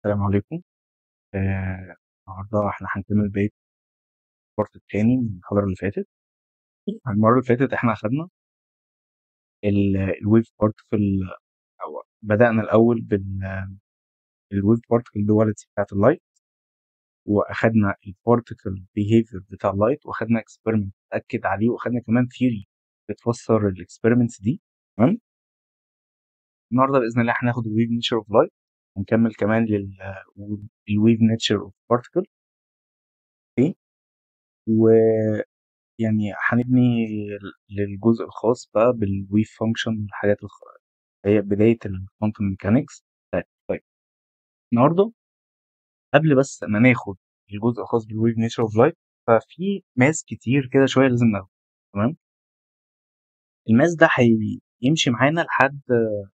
السلام عليكم. النهارده احنا هنكمل بقية البارت التاني من المحاضرة اللي فاتت. المرة اللي فاتت احنا أخدنا الويف بارتكل، أو بدأنا الأول بالويف بارتكل دواليتي بتاعت اللايت، وأخدنا البارتكل بيهيفير بتاع اللايت، وأخدنا اكسبيرمنت أكد عليه، وأخدنا كمان ثيوري بتفسر الاكسبيرمنتس دي. تمام. النهارده بإذن الله هناخد الويف نيتشر اوف لايت، ونكمل كمان الويف نيتشر اوف بارتكل. يعني هنبني للجزء الخاص بقى بالويف فانكشن والحاجات هي بداية الكوانتم ميكانكس. طيب النهارده قبل بس ما ناخد الجزء الخاص بالويف نيتشر اوف لايت، ففي ماس كتير كده شوية لازم ناخده. تمام. الماس ده هيمشي معانا لحد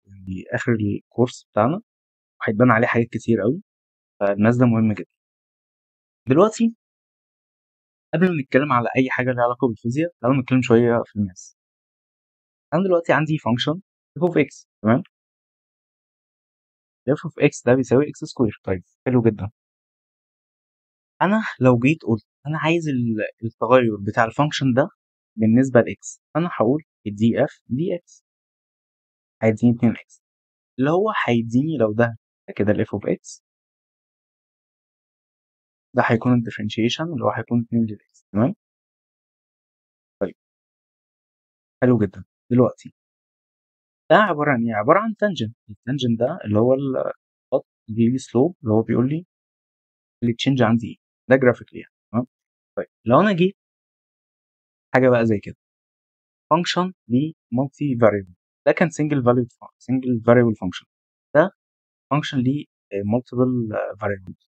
يعني آخر الكورس بتاعنا، وهيتبان عليه حاجات كتير قوي، فالماس ده مهم جدا. دلوقتي قبل ما نتكلم على أي حاجة ليها علاقة بالفيزياء، تعالوا نتكلم شوية في الماس. أنا دلوقتي عندي فانكشن f of x. تمام. f of x ده بيساوي x سكوير. طيب حلو جدا. انا لو جيت قلت انا عايز التغير بتاع الفانكشن ده بالنسبه لاكس، انا هقول الدي اف دي اكس هيديني 2 اكس، اللي هو هيديني لو ده كده الاف اوف اكس، ده هيكون الديفرنشيشن اللي هو هيكون 2 للاكس. تمام. طيب حلو جدا. دلوقتي ده عباره عن ايه؟ عباره عن تانجنت. التانجنت ده اللي هو الخط بيجي لي سلوب، اللي هو بيقول لي التشينج عندي ايه. ده جرافيكلي يعني. تمام. طيب لو انا جيت حاجه بقى زي كده، فانكشن لمالتي فاريبل، ده كان سنجل فاريبل فانكشن، ده فانكشن ليه مالتيبل فاريبلز.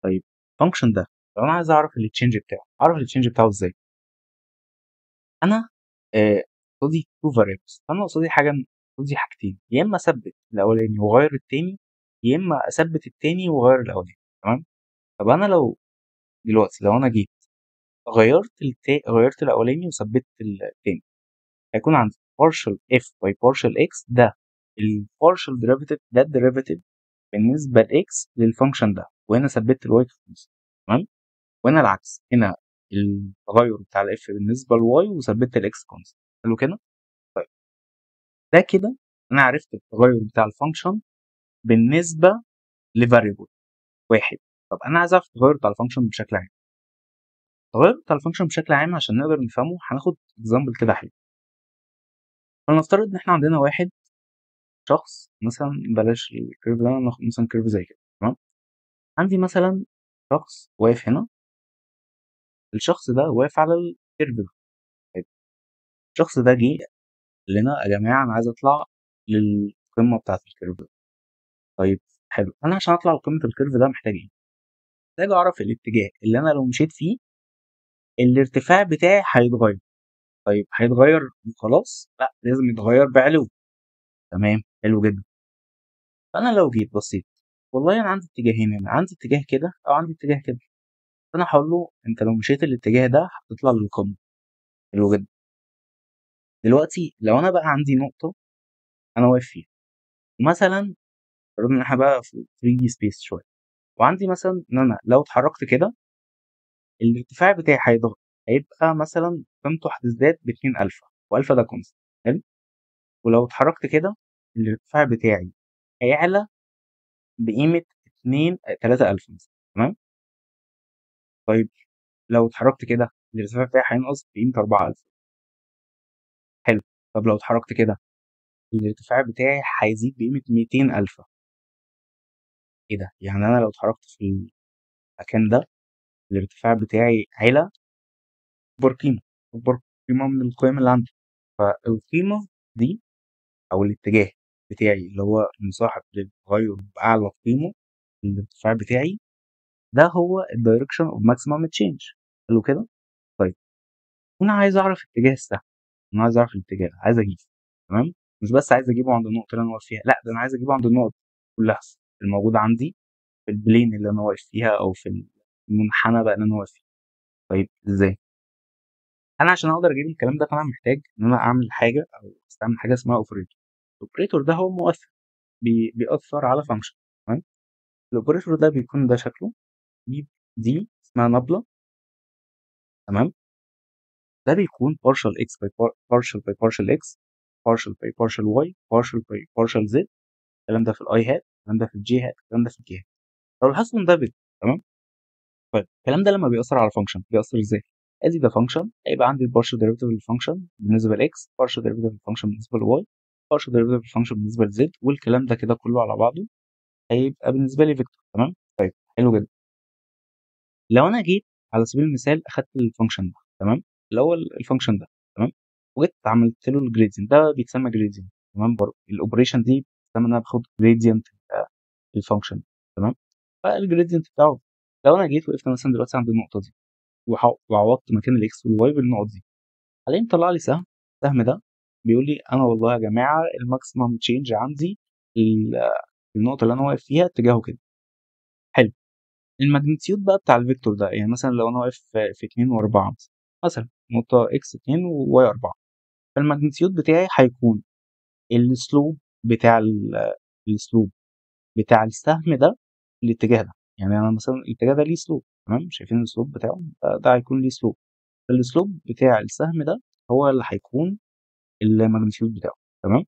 طيب الفانكشن ده لو انا عايز اعرف التشينج بتاعه، اعرف التشينج بتاعه ازاي؟ انا قصدي تو فاريبلز، انا قصدي حاجتين، يا اما اثبت الاولاني واغير التاني، يا اما اثبت التاني واغير الاولاني. تمام. طب انا لو دلوقتي لو انا جيت غيرت الاولاني وثبت التاني، هيكون عندي partial f by partial x، ده البارشال ديريفيتيف، ده الديريفيتيف بالنسبه لاكس للفانكشن ده، وهنا ثبت الواي في النص. تمام. وهنا العكس، هنا التغير بتاع الاف بالنسبه للواي وثبت الاكس كونست. حلو كده. طيب ده كده انا عرفت التغير بتاع الفانكشن بالنسبه لفاريبل واحد. طب انا عايز اعرف التغير بتاع الفانكشن بشكل عام. التغير بتاع الفانكشن بشكل عام عشان نقدر نفهمه هناخد اكزامبل كده حلو. فلنفترض ان احنا عندنا واحد شخص، مثلا بلاش الكيرف ده، ناخد مثلا كيرف زي كده. تمام. عندي مثلا شخص واقف هنا، الشخص ده واقف على الكيرف ده. طيب، الشخص ده جه قال لنا يا جماعه انا عايز اطلع للقمه بتاعه الكيرف ده. طيب حلو، انا عشان اطلع لقمه الكيرف ده محتاج ايه؟ محتاج اعرف الاتجاه اللي انا لو مشيت فيه الارتفاع بتاعي هيتغير. طيب هيتغير وخلاص؟ لا، لازم يتغير بعلو. تمام. حلو جدا. فانا لو جيت بصيت، والله انا عندي اتجاهين، هنا عندي اتجاه كده او عندي اتجاه كده، فانا هقول له انت لو مشيت الاتجاه ده هتطلع للقمه. حلو جدا. دلوقتي لو انا بقى عندي نقطه انا واقف فيها، مثلا فرضنا ان احنا بقى في 3 دي سبيس شويه، وعندي مثلا ان انا لو اتحركت كده الارتفاع بتاعي هيبقى مثلا قيمته هتزداد ب 2000، و1000 ده كونست. حلو. ولو اتحركت كده الارتفاع بتاعي هيعلى بقيمه 2 3000 مثلا. تمام. طيب لو اتحركت كده الارتفاع بتاعي هينقص بقيمه 4000. حلو. طب لو اتحركت كده الارتفاع بتاعي هيزيد بقيمه 200000. ايه ده؟ يعني انا لو اتحركت في المكان ده الارتفاع بتاعي علا اكبر قيمه، اكبر قيمه من القيم اللي عندي. فالقيمه دي او الاتجاه بتاعي اللي هو مصاحب للتغير باعلى قيمه الارتفاع بتاعي، ده هو الدايركشن اوف ماكسيمم تشينج. حلو كده. طيب انا عايز اعرف اتجاه السهم، انا عايز اعرف الاتجاه، عايز اجيبه. تمام. مش بس عايز اجيبه عند النقطه اللي انا واقف فيها، لا، ده انا عايز اجيبه عند النقط كلها الموجوده عندي في البلين اللي انا واقف فيها، او في المنحنى بقى اللي انا واقف فيه. طيب ازاي؟ انا عشان اقدر اجيب الكلام ده فانا محتاج ان انا اعمل حاجه او استعمل حاجه اسمها اوبريتور. الاوبريتور ده هو مؤثر بيأثر على فانكشن. تمام. الاوبريتور ده بيكون ده شكله دي اسمها نبله. تمام. ده بيكون partial x by partial x partial by partial y partial by partial z. الكلام ده في الاي هات، الكلام ده في الجي هات، الكلام ده في الكي هات. لو لاحظتوا ان ده بت. تمام. طيب الكلام ده لما بيأثر على فانكشن بيأثر ازاي؟ ادي ده فانكشن هيبقى عندي البارشال ديريفيتيف للفانكشن بالنسبه لاكس، بارشال ديريفيتيف للفانكشن بالنسبه لواي، بارشال ديريفيتيف للفانكشن بالنسبه لزد، والكلام ده كده كله على بعضه هيبقى بالنسبه لي فيكتور. تمام. طيب حلو جدا. لو انا جيت على سبيل المثال اخدت الفانكشن ده، تمام، اللي هو الفانكشن ده، تمام، وجيت عملت له الجريدينت ده بيتسمى جريدينت. تمام. برضه الاوبريشن دي بتسمى ان انا باخد جريدينت الفانكشن. تمام. فالجريدينت بتاعه لو انا جيت وقفت مثلا دلوقتي عند النقطه دي وعوضت مكان الاكس والواي بالنقط دي، هلاقيه مطلع لي سهم. السهم ده بيقول لي انا والله يا جماعه الماكسيمم تشينج عندي ال- النقطه اللي انا واقف فيها اتجاهه كده. حلو. الماجنتيود بقى بتاع الفيكتور ده، يعني مثلا لو انا واقف في 2 و4 مثلا نقطه اكس 2 وواي 4، فالماجنتيود بتاعي هيكون السلوب بتاع السلوب بتاع السهم ده في الاتجاه ده. يعني انا مثلا الاتجاه ده ليه سلوب، تمام، شايفين السلوب بتاعه ده هيكون ليه سلوب. السلوب بتاع السهم ده هو اللي هيكون الماجنتيود بتاعه. تمام.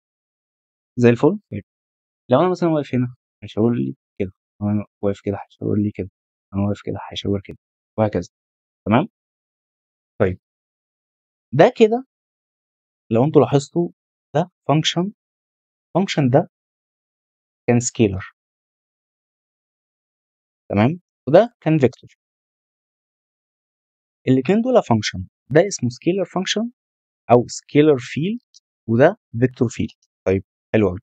زي الفل. طيب لو انا مثلا واقف هنا هيشاور لي كده، لو انا واقف كده هيشاور لي كده، لو انا واقف كده هيشاور كده، وهكذا. تمام. طيب ده كده لو انتوا لاحظتوا ده فانكشن ده كان سكيلر. تمام. وده كان فيكتور. الاثنين دول فانكشن، ده اسمه سكيلر فانكشن او سكيلر فيلد، وده فيكتور فيلد. طيب حلو قوي.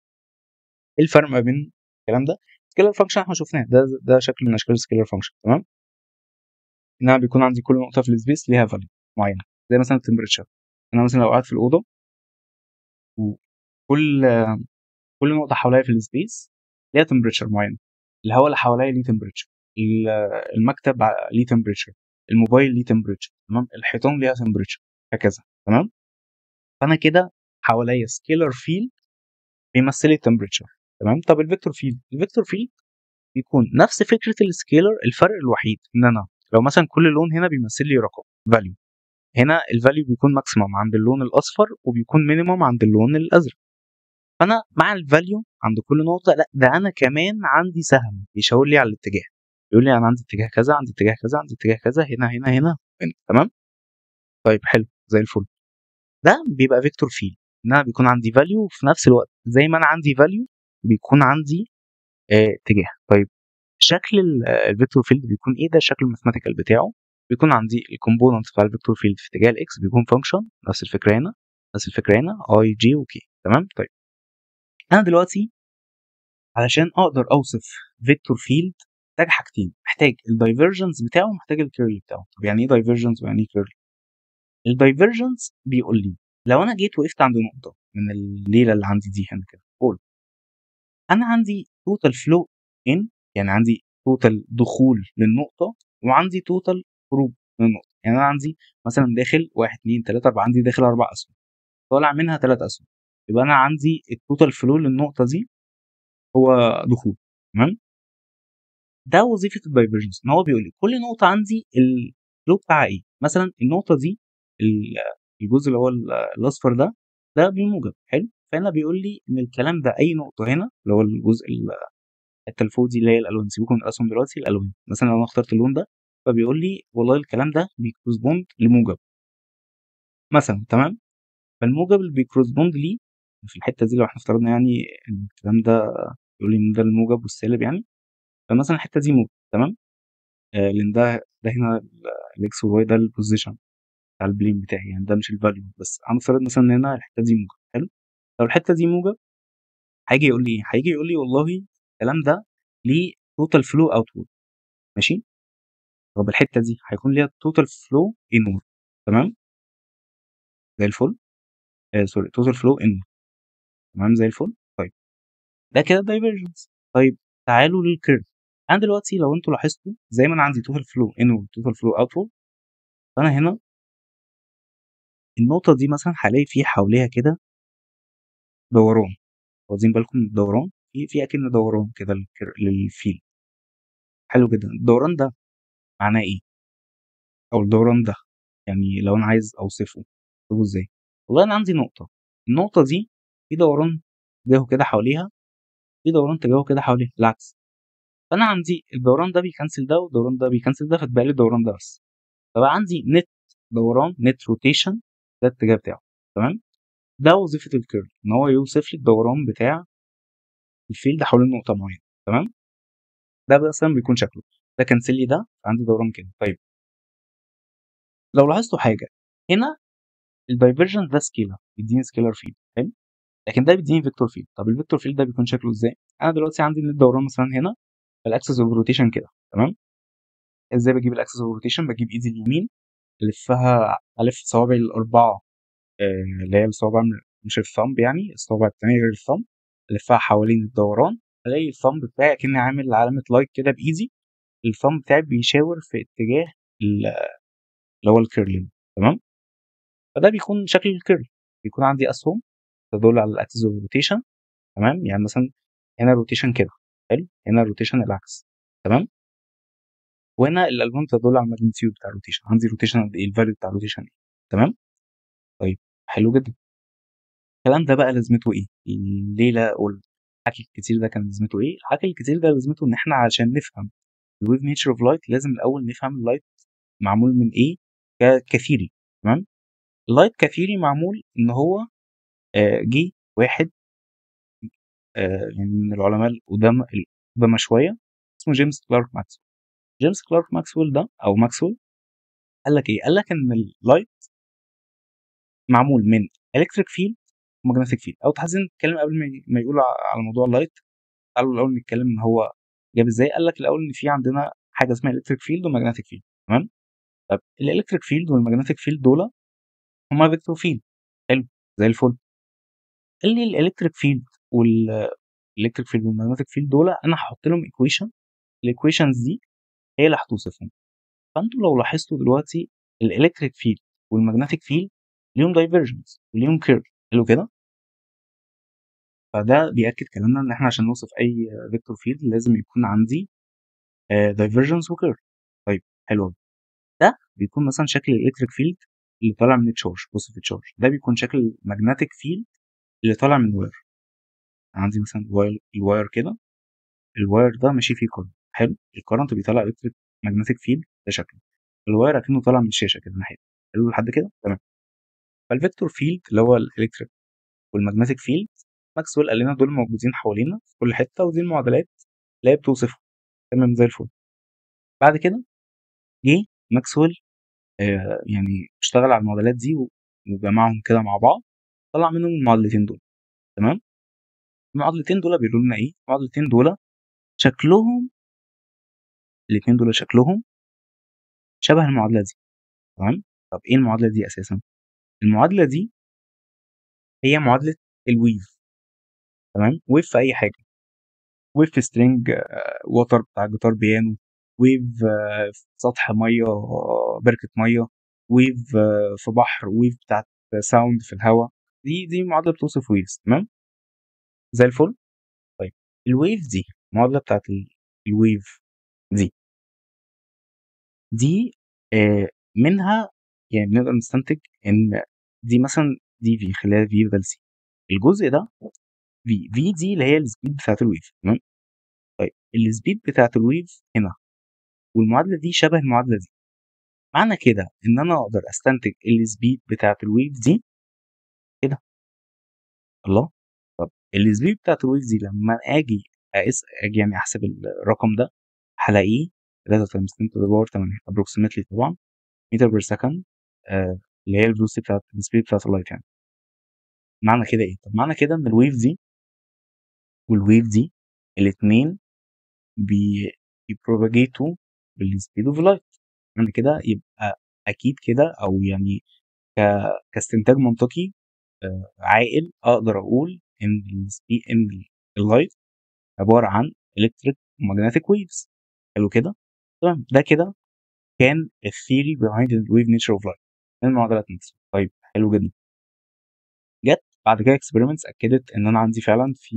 ايه الفرق ما بين الكلام ده؟ سكيلر فانكشن احنا شفناه، ده شكل من اشكال السكيلر فانكشن. تمام. انها بيكون عندي كل نقطه في السبيس ليها فاليو معينه، زي مثلا التمبريتشر. انا مثلا لو قاعد في الاوضه وكل كل نقطه حواليا في السبيس ليها تمبريتشر معين، الهواء اللي حواليا ليه تمبريتشر، المكتب ليه تمبريتشر، الموبايل ليه تمبريتشر، تمام، الحيطان ليها تمبريتشر، هكذا. تمام. فانا كده حواليا سكيلر فيلد بيمثل لي التمبريتشر. تمام. طب الفيكتور فيلد بيكون نفس فكره السكيلر، الفرق الوحيد ان انا لو مثلا كل لون هنا بيمثل لي رقم فاليو، هنا الفاليو بيكون ماكسيمم عند اللون الاصفر وبيكون مينيمم عند اللون الازرق. فانا مع الفاليو عند كل نقطه، لا ده انا كمان عندي سهم بيشاور لي على الاتجاه، يقول لي انا عندي اتجاه كذا، عندي اتجاه كذا، عندي اتجاه كذا، هنا. تمام. طيب حلو زي الفل. ده بيبقى فيكتور فيلد، ان انا بيكون عندي فاليو وفي نفس الوقت زي ما انا عندي فاليو بيكون عندي اتجاه. طيب شكل الفيكتور فيلد بيكون ايه؟ ده الشكل الماثيماتيكال بتاعه. بيكون عندي الكومبوننت بتاع الفيكتور فيلد في اتجاه الاكس بيكون فانكشن، نفس الفكره هنا، نفس الفكره هنا، اي جي وكي. تمام. طيب انا دلوقتي علشان اقدر اوصف فيكتور فيلد محتاج حاجتين، محتاج الدايفرجنس بتاعه ومحتاج الكيرل بتاعه. طب يعني ايه دايفرجنس ويعني ايه كيرل؟ الدايفرجنس بيقول لي لو انا جيت وقفت عند نقطه من الليله اللي عندي دي هنا كده، قول انا عندي توتال فلو ان، يعني عندي توتال دخول للنقطه وعندي توتال خروج من النقطه. يعني انا عندي مثلا داخل 1 2 3 4، عندي داخل 4 اسهم، طالع منها 3 اسهم، يبقى انا عندي التوتال فلو للنقطه دي هو دخول. تمام. ده وظيفه الدايفرجنس، ان هو بيقول لي كل نقطه عندي الفلو بتاعها ايه. مثلا النقطه دي الجزء اللي هو الاصفر ده بموجب. حلو. فهنا بيقول لي ان الكلام ده اي نقطه هنا اللي هو الجزء الحته اللي فوق دي اللي هي الالوان، سيبكم من الاسهم دلوقتي، الالوان مثلا لو انا اخترت اللون ده فبيقول لي والله الكلام ده بيكورسبوند لموجب مثلا. تمام. فالموجب اللي بيكورسبوند ليه في الحته دي، لو احنا افترضنا يعني ان الكلام ده يقول لي ان ده الموجب والسالب يعني، فمثلا الحته دي موجب. تمام. لان ده هنا الاكس والواي ده البوزيشن بتاع البلين بتاعي، يعني ده مش الفاليو، بس هنفترض مثلا ان هنا الحته دي موجب. حلو. لو الحته دي موجب هيجي يقول لي ايه؟ هيجي يقول لي والله الكلام ده ليه توتال فلو اوتورد. ماشي. طب الحته دي هيكون ليها توتال فلو انورد. تمام. زي الفل. سوري، توتال فلو انورد. تمام زي الفل. طيب ده كده دايفرجنس. طيب تعالوا للكيرف. انا دلوقتي لو انتوا لاحظتوا زي ما انا عندي توتال فلو انورد توتال فلو اوتورد، فانا هنا النقطة دي مثلا هلاقي فيه حواليها كده دوران، واخدين بالكم من الدوران؟ في أكن دوران كده للفيل. حلو جدا. الدوران ده معناه ايه؟ او الدوران ده يعني لو انا عايز اوصفه ازاي؟ والله انا عندي نقطة، النقطة دي في دوران تجاهه كده حواليها، في دوران تجاهه كده حواليها العكس. فانا عندي الدوران ده بيكنسل ده والدوران ده بيكنسل ده، فتبقى لي الدوران ده بس. فبقى عندي نت دوران، نت روتيشن، ده الاتجاه بتاعه. تمام. ده وظيفة الكيرل، ان هو يوصف لي الدوران بتاع الفيلد حوالين نقطة معينة. تمام. ده مثلا بيكون شكله ده كنسل لي ده، عندي دوران كده. طيب لو لاحظتوا حاجة هنا، الدايفرجن ده سكيلر، بيديني سكيلر فيلد. حلو. لكن ده بيديني فيكتور فيلد. طب الفيكتور فيلد ده بيكون شكله ازاي؟ انا دلوقتي عندي النت دوران مثلا هنا، الاكسس اوف روتيشن كده. تمام. ازاي بجيب الاكسس اوف روتيشن؟ بجيب ايدي اليمين، الفها، الف صوابعي الاربعه، اللي هي الصوابع مش الثumb، يعني الصوابع التانية غير الثumb، الفها حوالين الدوران. الاقي الثumb بتاعي كأني عامل علامه لايك كده بايدي، الثumb بتاعي بيشاور في اتجاه اللي هو الكيرلينج. تمام. فده بيكون شكل الكيرل، بيكون عندي اسهم تدل على الاكسس اوف روتيشن. تمام. يعني مثلا هنا روتيشن كده، حلو، هنا روتيشن العكس. تمام. وهنا الالوان تدل على الماجنتيود بتاع الروتيشن، عندي روتيشن قد ايه، الفاليو بتاع الروتيشن ايه. تمام. طيب حلو جدا. الكلام ده بقى لازمته ايه؟ ليه لا اقول الحكي الكتير ده كان لازمته ايه؟ الحكي الكتير ده لازمته ان احنا عشان نفهم الويف نيتشر اوف لايت لازم الاول نفهم اللايت معمول من ايه كثيري. تمام. اللايت كثيري معمول ان هو جه واحد يعني من العلماء القدامى شويه، اسمه جيمس كلارك ماكسويل. جيمس كلارك ماكسويل ده او ماكسويل قال لك ايه؟ قال لك ان اللايت معمول من الكتريك فيلد وماجنتيك فيلد. او تحديدا نتكلم قبل ما يقول على موضوع اللايت، قالوا الاول نتكلم ان هو جاب ازاي. قال لك الاول ان في عندنا حاجه اسمها الكتريك فيلد وماجنتيك فيلد. تمام. طب الالكتريك فيلد والماجنتيك فيلد دول هما فيكتور فيلد. حلو زي الفل. قال لي الالكتريك فيلد والالكتريك فيلد والماجنتيك فيلد دول انا هحط لهم ايكويشن، الايكويشنز دي هي اللي هتوصفهم. فانتوا لو لاحظتوا دلوقتي الالكتريك فيلد والماجنتيك فيلد ليهم دايفرجنس وليهم كيرل. حلو كده. فده بيأكد كلامنا ان احنا عشان نوصف اي فيكتور فيلد لازم يكون عندي دايفرجنس وكيرل. طيب حلو أوي. ده بيكون مثلا شكل الالكتريك فيلد اللي طالع من التشارج، بوزيتيف تشارج. ده بيكون شكل الماجنتيك فيلد اللي طالع من واير. عندي مثلا الواير كده، الواير ده ماشي فيه كورنت. حلو. الكورنت بيطلع الكتريك ماجنتيك فيلد، ده شكله. الواير اكنه طالع من الشاشه كده ناحيه. حلو لحد كده. تمام. فالفيكتور فيلد اللي هو الالكتريك والماجنتيك فيلد، ماكسويل قال لنا دول موجودين حوالينا في كل حته، ودي المعادلات اللي هي بتوصفهم. تمام زي الفل. بعد كده جه ماكسويل يعني اشتغل على المعادلات دي وجمعهم كده مع بعض، طلع منهم المعادلتين دول. تمام. المعادلتين دول بيقولوا لنا ايه؟ المعادلتين دول شكلهم، الاثنين دول شكلهم شبه المعادله دي. تمام. طب ايه المعادله دي اساسا؟ المعادله دي هي معادله الويف. تمام. ويف في اي حاجه، ويف في سترينج ووتر بتاع جيتار بيانو، ويف في سطح ميه، بركه ميه، ويف في بحر، ويف بتاعت ساوند في الهواء. دي معادله بتوصف ويفز. تمام زي الفل. طيب الويف دي، المعادله بتاعت الويف دي، دي منها يعني بنقدر نستنتج ان دي مثلا دي في، خليها في بدل سي. الجزء ده في دي اللي هي السبيد بتاعت الويف. تمام. طيب السبيد بتاعت الويف هنا والمعادله دي شبه المعادله دي، معنى كده ان انا اقدر استنتج السبيد بتاعت الويف دي كده. الله. طب السبيد بتاعت الويف دي لما اجي يعني احسب الرقم ده، هلاقيه 3 تايمز 10 to the power 8 approximately طبعا متر بير سكند، اللي هي الفيلوسيتي بتاعت السبيد بتاعت اللايت يعني. معنى كده ايه؟ طب معنى كده ان الويف دي والويف دي الاثنين بيبروباجيتوا بالسبيد اوف لايت. يعني كده يبقى اكيد كده، او يعني كاستنتاج منطقي عاقل اقدر اقول ان ان اللايت عباره عن الكتريك ومagnetic ويفز. حلو كده. تمام. ده كده كان الثيري behind the wave nature of light من معادلات نيوتن. طيب حلو جدا. جت بعد كده اكسبيرمنتس اكدت ان انا عندي فعلا في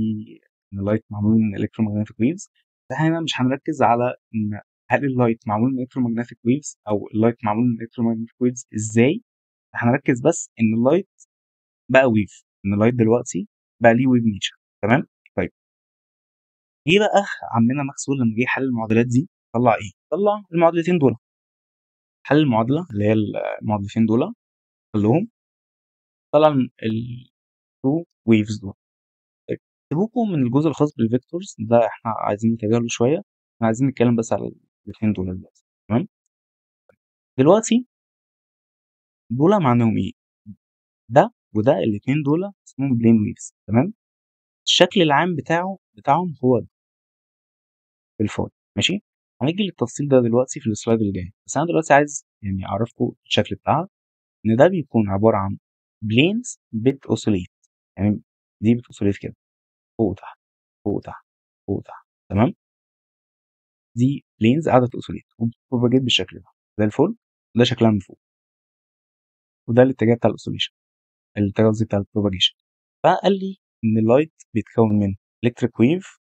ان اللايت معمول من الكترومagnetic ويفز. فاحنا مش هنركز على ان هل اللايت معمول من الكترومagnetic ويفز او اللايت معمول من الكترومagnetic ويفز ازاي. هنركز بس ان اللايت بقى ويف، ان اللايت دلوقتي بقى ليه ويف نيتشر. تمام. طيب ايه بقى عمنا ماكسويل لما جه يحل المعادلات دي طلع ايه؟ طلع المعادلتين دول. حل المعادله اللي هي المعادلتين دول كلهم، طلع التو ويفز دول. طيب سيبوكم من الجزء الخاص بالفيكتورز ده، احنا عايزين نتجاهله شويه، احنا عايزين نتكلم بس على الاثنين دول دلوقتي. تمام. دلوقتي دول معناهم ايه؟ ده وده الاثنين دول اسمهم بلين ويفز. تمام. الشكل العام بتاعهم هو ده بالفاي. ماشي. هنيجي للتفصيل ده دلوقتي في السلايد اللي جاي، بس انا دلوقتي عايز يعني اعرفكم الشكل بتاعها، ان ده بيكون عباره عن بلينز بتوصليت، يعني دي بتوصليت كده فوق وتحت فوق وتحت فوق وتحت. تمام. دي بلينز قاعده توصليت وبروباجيت بالشكل ده زي الفل. ده شكلها من فوق، وده الاتجاه بتاع الاوسيليشن، الاتجاه قصدي بتاع البروباجيشن. فقال لي ان اللايت بيتكون من الكتريك ويف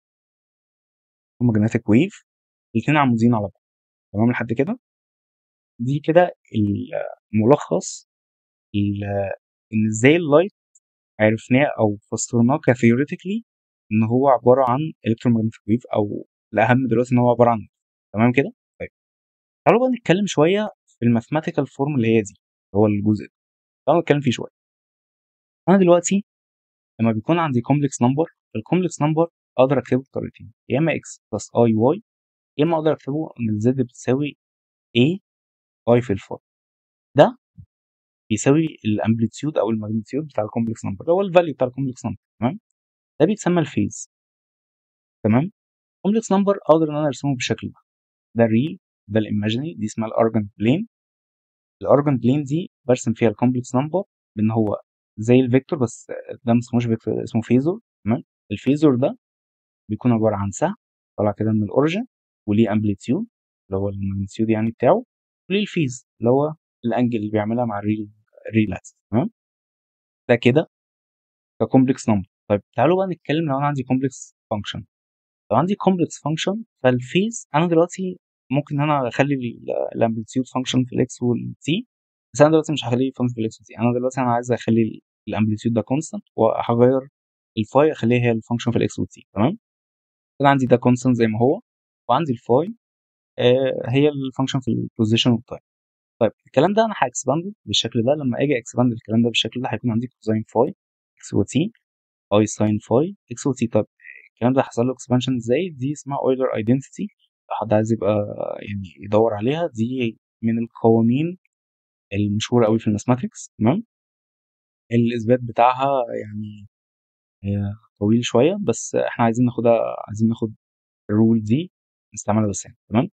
وماجنتيك ويف، الاثنين عمودين على بعض. تمام لحد كده. دي كده الملخص ان ازاي اللايت عرفناه او فسرناه كثيوريتيكلي ان هو عباره عن الكترومagnetic ويف، او الاهم دلوقتي ان هو عباره عن. تمام كده. طيب تعالوا بقى نتكلم شويه في الماثيماتيكال فورم اللي هي دي، هو الجزء ده تعالوا نتكلم فيه شويه. انا دلوقتي لما بيكون عندي كومبلكس نمبر، الكومبلكس نمبر اقدر اكتبه بطريقتين، يا اما اكس بلس اي واي، يا اما اقدر اكتبه ان الزد بتساوي اي اي في الفور. ده بيساوي الامبليتيود او الماجنتيود بتاع الكومبلكس نمبر، اللي هو الفاليو بتاع الكومبلكس نمبر. تمام. ده بيتسمى الفيز. تمام. كومبلكس نمبر اقدر ان انا ارسمه بالشكل ده، ده الريل، ده الايماجينري، دي اسمها الارجنت بلين. الارجنت بلين دي برسم فيها الكومبلكس نمبر بان هو زي الفيكتور، بس ده ما اسموش فيكتور، اسمه فيزور. تمام. الفيزور ده بيكون عباره عن سهم طالع كده من الاوريجن، وليه امبليتيود اللي هو الماجنتيود يعني بتاعه، وليه الفيز اللي هو الانجل اللي بيعملها مع الريل اكسس. تمام. ده كده ككومبلكس نمبر. طيب تعالوا بقى نتكلم لو انا عندي كومبلكس فانكشن. لو عندي كومبلكس فانكشن فالفيز انا دلوقتي ممكن ان انا اخلي الامبليتيود فانكشن في الاكس والتي، بس انا دلوقتي مش هخليه فانكشن في الاكس والتي. انا دلوقتي انا عايز اخلي الامبليتيود ده كونستانت، وهغير الفاي اخليها هي الفانكشن في الاكس والتي. تمام. انا عندي ده كونستانت زي ما هو، وعندي الفاي هي الفانكشن في البوزيشن والتايم. طيب الكلام ده انا هاكسباند بالشكل ده، لما اجي اكسباند الكلام ده بالشكل ده هيكون عندي كوزين فاي اكس وتي اي ساين فاي اكس وتي. طب الكلام ده حصل له اكسبانشن ازاي؟ دي اسمها اويلر ايدنتيتي، لو حد عايز يبقى يعني يدور عليها، دي من القوانين المشهوره قوي في الماثماتكس. تمام. الاثبات بتاعها يعني طويل شويه، بس احنا عايزين ناخدها، عايزين ناخد الرول دي نستعملها بس يعني. تمام.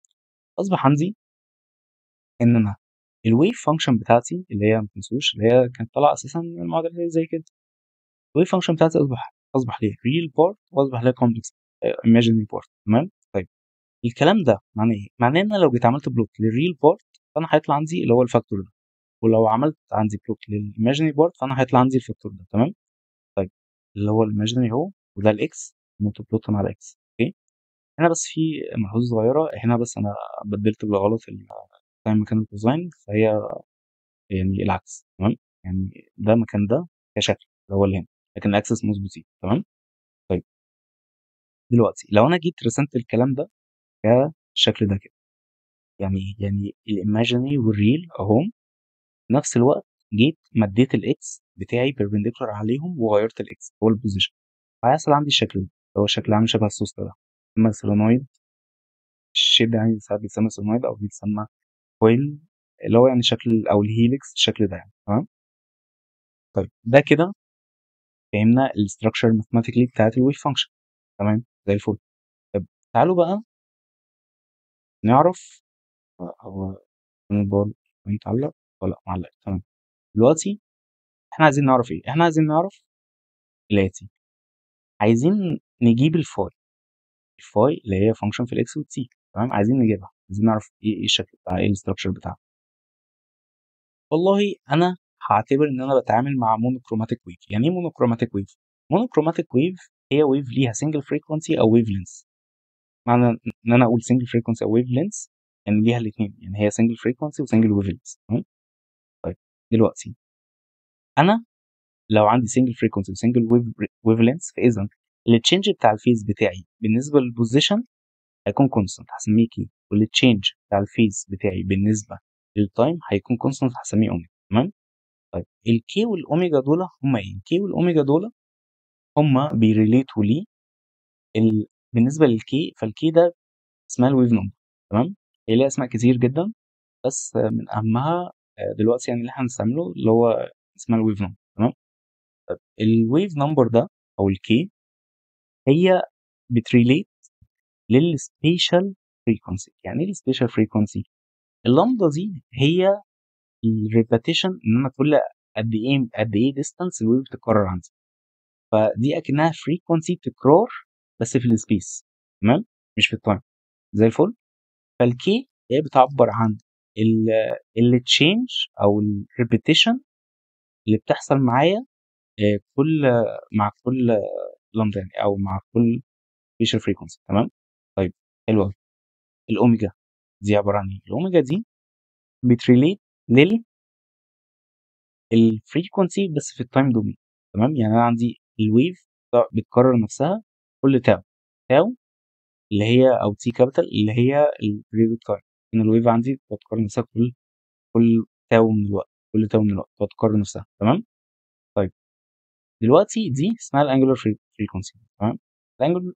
اصبح عندي ان انا الويف فانكشن بتاعتي اللي هي ما تنسوش اللي هي كانت طالعه اساسا من المعادله اللي زي كده، الويف فانكشن بتاعتي اصبح ليه ريل بارت واصبح ليه كومبلكس ايماجينري بارت. تمام. طيب الكلام ده معناه ايه؟ معناه ان انا لو جيت عملت بلوت للريل بارت فانا هيطلع عندي اللي هو الفاكتور ده، ولو عملت عندي بلوت للايماجينري بارت فانا هيطلع عندي الفاكتور ده. تمام. طيب اللي هو الايماجينري اهو، وده الاكس نوت بلوت على اكس. اوكي. هنا بس في ملحوظه صغيره هنا، بس انا بدلت بالغلط التايم مكان الكوزاين، فهي يعني العكس. تمام. يعني ده مكان ده كشكل اللي هو اللي هنا، لكن الاكسس مظبوطين. تمام. طيب دلوقتي لو انا جيت رسمت الكلام ده كالشكل ده كده، يعني الايماجينري والريل اهو، في نفس الوقت جيت مديت الاكس بتاعي بيربنديكولار عليهم وغيرت الاكس هو البوزيشن، هيحصل عندي الشكل ده، هو الشكل عامل شبه السوسته ده، بيتسمى سولينويد. الشيب ده يعني ساعات بيتسمى سولينويد او بيتسمى كويل، اللي هو يعني شكل او الهيليكس الشكل ده يعني. تمام. طيب ده كده فهمنا الاستراكشر ماثيماتيكلي بتاعت الويف فانكشن. تمام زي الفل. طب تعالوا بقى نعرف هو البول متعلق ولا معلق. تمام. دلوقتي احنا عايزين نعرف ايه؟ احنا عايزين نعرف الاتي، عايزين نجيب الفاي، الفاي اللي هي فانكشن في الاكس والتي. تمام. عايزين نجيبها، عايزين نعرف ايه الشكل بتاع ايه الاستراكشر بتاعها. والله انا هعتبر ان انا بتعامل مع مونوكروماتيك ويف. يعني ايه مونوكروماتيك ويف؟ مونوكروماتيك ويف هي ويف ليها سنجل فريكونسي او ويف لينث. معنى ان انا اقول سنجل فريكونسي او ويف لينث يعني ليها الاثنين، يعني هي سنجل فريكونسي وسنجل ويف لينث. تمام. طيب دلوقتي انا لو عندي سنجل فريكونسي وسنجل ويف لينث، فاذا التشينج بتاع الفيز بتاعي بالنسبه للبوزيشن هيكون كونستنت، هسميه كي، والتشينج بتاع الفيز بتاعي بالنسبه للتايم هيكون كونستنت، هسميه اوميجا. تمام. طيب الكي والاوميجا دول هما ايه؟ الكي والاوميجا دول هما بيريليتوا لي بالنسبه للكي، فالكي ده اسمها الويف نمبر. تمام. هي ليها اسماء كتير جدا، بس من اهمها دلوقتي يعني اللي احنا هنستعمله اللي هو اسمها الويف نمبر. تمام. طيب الويف نمبر ده او الكي هي بتريليت للسبيشال فريكونسي. يعني ايه السبيشال فريكونسي؟ اللامدا دي هي الريبيتيشن، ان انا كل قد ايه ديستانس الويف بتتكرر عندي، فدي اكنها فريكونسي تكرار بس في السبيس. تمام، مش في التايم. زي الفل. فالكي هي بتعبر عن التشينج او الريبيتيشن اللي بتحصل معايا كل مع كل لامدا، يعني او مع كل سبيشال فريكونسي. تمام. طيب حلو قوي. الاوميجا دي عباره عن ايه؟ الاوميجا دي بتريليت للفريكونسي بس في التايم دومين. تمام. يعني انا عندي الويف بتكرر نفسها كل تاو. تاو اللي هي او تي كابيتال اللي هي البريود تايم، ان الويف عندي بتكرر نفسها كل تاو من الوقت، كل تاو من الوقت بتكرر نفسها. تمام. طيب دلوقتي دي اسمها الانجولار فريكونسي. تمام.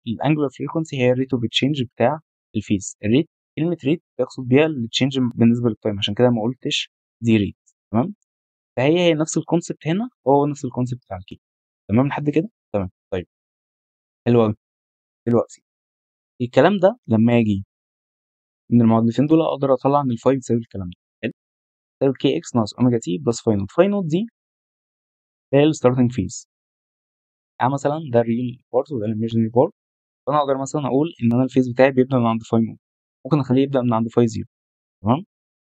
الانجولار فريكونسي هي الريت اوف تشينج بتاع الفيز. الريت، كلمه ريت بيقصد بيها التشينج بالنسبه للتايم، عشان كده ما قلتش دي ريت. تمام. فهي نفس الكونسبت هنا، هو نفس الكونسبت بتاع الكي. تمام لحد كده. تمام. طيب حلو قوي. دلوقتي الكلام ده لما اجي من المعادلتين دول اقدر اطلع ان الفاي بتساوي الكلام ده. حلو. تساوي كي اكس ناقص اوميجا تي بلس فاي نوت. فاي نوت دي هي الستارتنج فيز. يعني مثلا ده الريل بارت وده الايميجينري بارت، فانا اقدر مثلا اقول ان انا الفيز بتاعي بيبدا من عند فاي نوت، ممكن اخليه يبدا من عند فاي زيرو. تمام.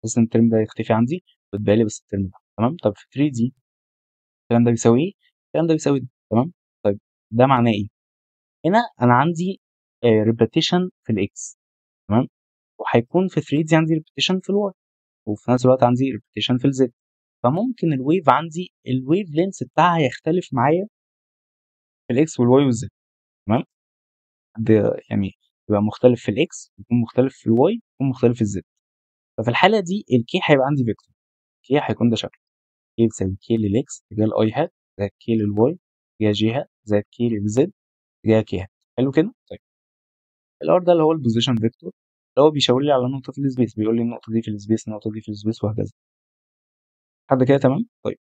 بس الترم ده يختفي عندي ويتبقى لي بس الترم ده. تمام. طب في 3 دي الكلام ده بيساوي ايه؟ الكلام ده بيساوي ده. تمام. طيب ده معناه ايه؟ هنا انا عندي ريبيتيشن في الاكس. تمام. وهيكون في 3 دي عندي ريبيتيشن في الواي، وفي نفس الوقت عندي ريبيتيشن في الزد. فممكن الويف عندي الويف لينس بتاعها يختلف معايا في الاكس والواي والزد. تمام. ده يعني يبقى مختلف في الاكس، يكون مختلف في الواي، يكون مختلف في الزد. ففي الحاله دي الكي هيبقى عندي فيكتور. كي هيكون ده شكل كي بتساوي كي للاكس تجاه الاي هات زائد كي للواي تجاه جي هات زائد كي للزد تجاه كي هات. حلو كده. طيب الار ده اللي هو البوزيشن فيكتور، اللي هو بيشاور لي على نقطه في السبيس، بيقول لي النقطه دي في السبيس، النقطه دي في السبيس، وهكذا لحد كده. تمام. طيب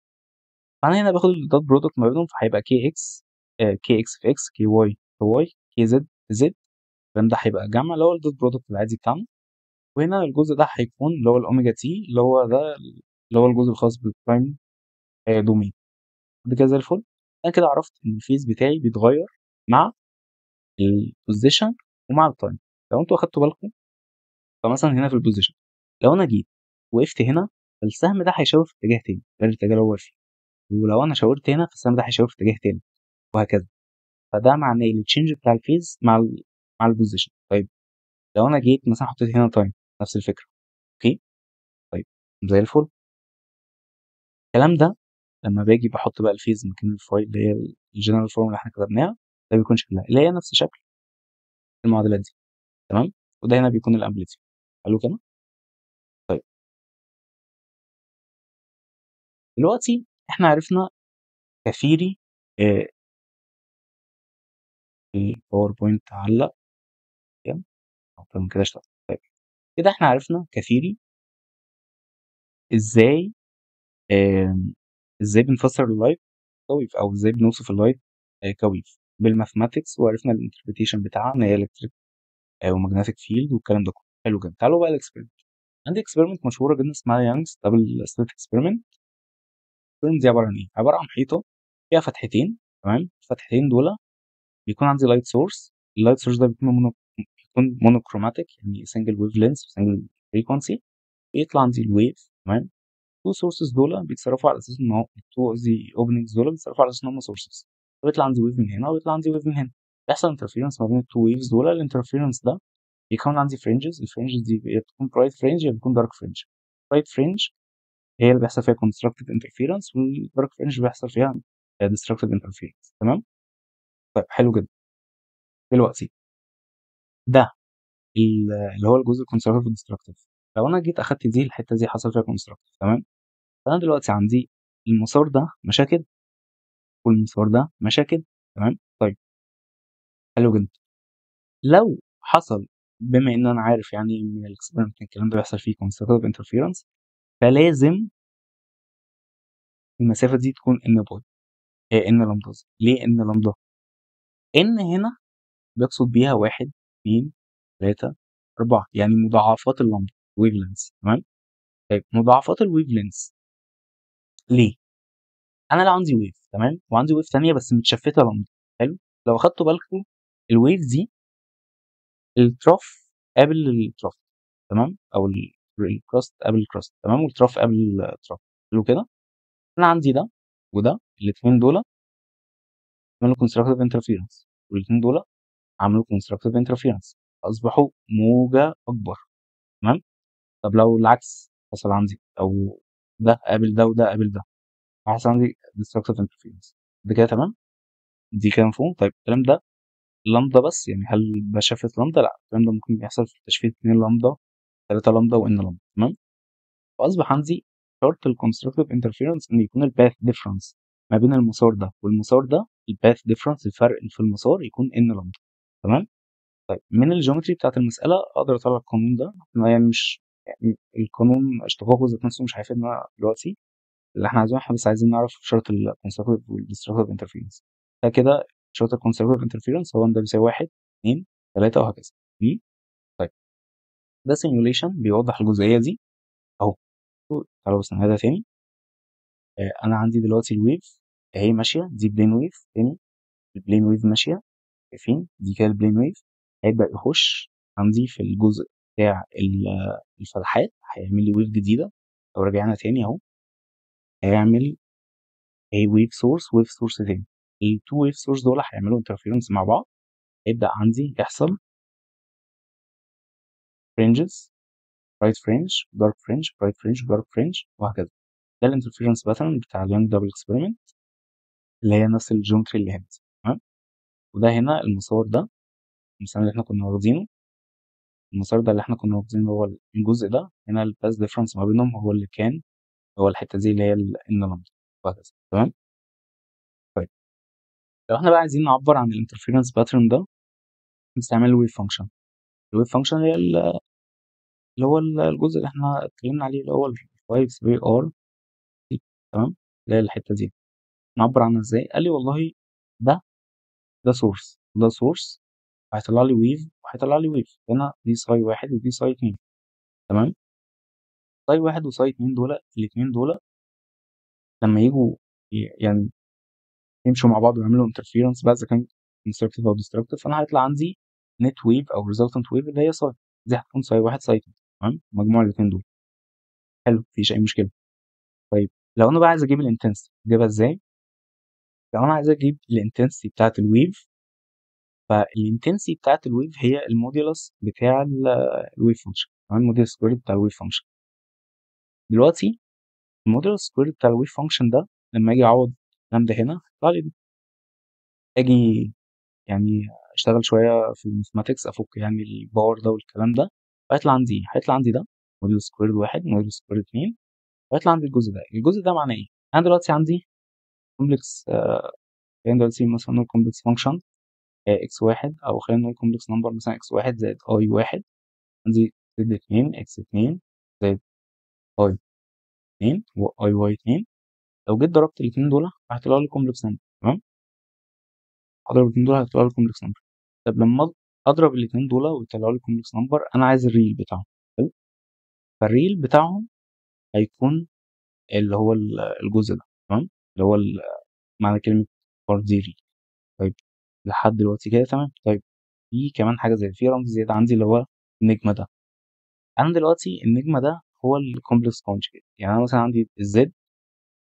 فانا هنا باخد الدوت برودكت ما بينهم، فهيبقى كي اكس كي اكس في اكس، كي واي في واي، كي زد في زد. الكلام ده هيبقى جمع اللي هو الدوت برودكت العادي بتاعنا. وهنا الجزء ده هيكون اللي هو الاوميجا تي، اللي هو ده اللي هو الجزء الخاص بالبرايم دومين. بعد كده زي الفل. انا كده عرفت ان الفيز بتاعي بيتغير مع البوزيشن ومع التايم. لو انتوا اخدتوا بالكم، فمثلا هنا في البوزيشن لو انا جيت وقفت هنا، فالسهم ده هيشاور في اتجاه تاني غير الاتجاه اللي هو واقف فيه، ولو انا شاورت هنا فالسهم ده هيشاور في اتجاه تاني، وهكذا. فده معناه التشينج بتاع الفيز مع البوزيشن. طيب لو انا جيت مثلا حطيت هنا تايم، نفس الفكره. اوكي. طيب زي الفل. الكلام ده لما باجي بحط بقى الفيز مكان الفايل اللي هي الجنرال فورم اللي احنا كتبناها، ده بيكون شكلها اللي هي نفس شكل المعادلات دي. تمام. وده هنا بيكون الامبليتيود. حلو كده. طيب دلوقتي احنا عرفنا كثيري الباوربوينت علق كام اكتر من كده اشتغل. طيب كده احنا عرفنا كثيري ازاي ازاي بنفسر اللايت كويف، او ازاي بنوصف اللايت كويف بالماثماتكس، وعرفنا الانتربريتيشن بتاعها ان هي الكتريك وماجنتيك فيلد والكلام ده كله. حلو جدا. تعالوا بقى الاكسبيرمنت. عندي اكسبيرمنت مشهوره جدا اسمها يانجز دبل سليت اكسبيرمنت. الاكسبيرمنت دي عباره عن ايه؟ عباره عن حيطه فيها فتحتين. تمام. الفتحتين دول بيكون عندي لايت سورس. اللايت سورس ده بيكون مونوكروماتيك، يعني سنجل ويف لينث وسنجل فريكونسي. بيطلع عندي الويف. تمام. التو سورسز دول بيتصرفوا على اساس ان هو التو قصدي اوبننجز دول بيتصرفوا على اساس ان هم سورسز، فبيطلع عندي ويف من هنا ويطلع عندي ويف من هنا، بيحصل انترفيرنس ما بين التو ويفز دول. الانترفيرنس ده بيكون عندي فرنجز، الفرنجز دي يا بتكون برايت فرنج يا بتكون دارك فرنج. برايت فرنج هي اللي بيحصل فيها كونستراكتيف انترفيرنس، والدارك فرنج بيحصل فيها ديستركتيف انترفيرنس. تمام. طيب حلو جدا. دلوقتي ده اللي هو الجزء الكونستراكتيف والديستركتيف. لو انا جيت اخدت دي الحته دي حصل فيها كونستراكتيف، تمام، فانا دلوقتي عندي المسار ده مشاكل والمسار ده مشاكل. تمام. طيب حلو جدا. لو حصل، بما ان انا عارف يعني من الاكسبيرمنت الكلام ده بيحصل فيه كونستراكتيف انترفيرنس، فلازم المسافه دي تكون ان باي، ان لامدا. ليه ان لامدا؟ ان هنا بيقصد بيها 1 2 3 4، يعني مضاعفات اللامدا ويف لينث. تمام. طيب مضاعفات الويف لينث ليه؟ انا لو عندي ويف تمام وعندي ويف ثانيه بس متشفته لامدا، حلو، لو اخدتوا بالكم الويف دي التراف قابل للتراف، تمام، او الكراست قابل الكراست، تمام، والتراف قابل التراف، حلو كده. انا عندي ده وده الاثنين دول عملوا كونستراكتيف انترفيرنس، والاثنين دول عملوا كونستراكتيف انترفيرنس، اصبحوا موجه اكبر. تمام. طب لو العكس حصل عندي، او ده قابل ده وده قابل ده، هيحصل عندي ديستركتيف انترفيرنس. ده كده تمام. دي كده مفهوم. طيب الكلام ده لامدا بس، يعني هل ده شفت لامدا؟ لا، الكلام ده ممكن يحصل في تشفيت 2 لامدا 3 لامدا وان لامدا. تمام. فاصبح عندي شرط الكونستركتيف انترفيرنس ان يكون الباث ديفرنس ما بين المسار ده والمسار ده، الباث ديفرنس الفرق في المسار يكون ان لامدا. تمام. طيب من الجيومتري بتاعت المساله اقدر اطلع القانون ده، يعني مش يعني القانون اشتقاقه ذات نفسه مش هيفيدنا دلوقتي، اللي احنا عايزينه احنا بس عايزين نعرف شرط الكونستركتيف والديستركتيف انترفيرنس. فكده شرط الكونستركتيف انترفيرنس هو ان ده بيساوي 1 2 3 وهكذا. طيب ده سيميوليشن بيوضح الجزئيه دي اهو. تعالوا بس نعيدها تاني. انا عندي دلوقتي الويف اهي ماشيه، دي بلين ويف تاني، البلين ويف ماشيه، شايفين دي كده البلين ويف. هيبدا يخش عندي في الجزء بتاع الفتحات، هيعمل لي ويف جديده. لو رجعنا تاني اهو هيعمل اهي ويف سورس ويف سورس تاني، التو ويف سورس دول هيعملوا انترفيرنس مع بعض، هيبدا عندي يحصل فرنجز، رايت فرنج دارك فرنج رايت فرنج دارك فرنج وهكذا. ده الانترفيرنس باترن بتاع اليونج دبل اكسبيرمنت اللي هي نفس الجيومتري اللي هنا. تمام. وده هنا المسار ده، المثال اللي احنا كنا واخدينه، المسار ده اللي احنا كنا واخدينه هو الجزء ده هنا، الباس ديفرنس ما بينهم هو اللي كان هو الحته دي اللي هي ان لامدا وهكذا. تمام. طيب لو احنا بقى عايزين نعبر عن الانترفيرنس باترن ده بنستعمل الويف فانكشن. الويف فانكشن هي اللي هو الجزء اللي احنا اتكلمنا عليه اللي هو ال 5 3 ار. تمام. اللي هي الحته دي نعبر عنها ازاي؟ قال لي والله ده ده سورس وده سورس، هيطلع لي ويف وهيطلع لي ويف، هنا دي ساي واحد ودي ساي اتنين. تمام. ساي واحد وساي اتنين دول الاتنين دول لما يجوا يعني يمشوا مع بعض ويعملوا انترفيرنس بقى اذا كان كونستركتيف او ديستركتيف، فانا هيطلع عندي نت ويف او ريزلتنت ويف اللي هي ساي، دي هتكون ساي واحد ساي اتنين. تمام. مجموع الاتنين دول. حلو، مفيش اي مشكله. طيب لو انا بقى عايز اجيب الانتنسيتي اجيبها ازاي؟ لو انا عايز اجيب الانتنسيتي بتاعت الويف، فالانتنسيتي بتاعت الويف هي الموديولس بتاع الويف فانكشن، تمام، الموديولس سكوير بتاع الويف فانكشن. دلوقتي الموديولس سكوير بتاع الويف فانكشن ده لما اجي اعوض الكلام ده هنا هيطلع لي اجي يعني اشتغل شويه في الماثماتكس افك يعني الباور ده والكلام ده، هيطلع عندي ده موديولس سكوير واحد موديولس سكوير اتنين، وهيطلع عندي الجزء ده معناه ايه؟ انا دلوقتي عندي كومبلكس، خلينا دلوقتي مثلا نقول كومبلكس فانكشن اكس واحد، او خلينا نقول كومبلكس نمبر مثلا اكس واحد زائد اي واحد، عندي زد اتنين اكس اتنين زائد اي اتنين واي واي اتنين. لو جيت ضربت الاتنين دول هيطلع لي كومبلكس نمبر. تمام. هضرب الاتنين دول هيطلع لي كومبلكس نمبر. طب لما اضرب الاتنين دول ويطلعوا لي كومبلكس نمبر، انا عايز الريل بتاعهم. حلو. فالريل بتاعهم هيكون اللي هو الجزء ده. تمام. اللي هو معنى كلمة بارت دي ريل. طيب لحد دلوقتي كده تمام. طيب في كمان حاجة زي في رمز زيادة عندي اللي هو النجمة ده. انا دلوقتي النجمة ده هو الكومبلكس كونجكت. يعني انا مثلا عندي الزد،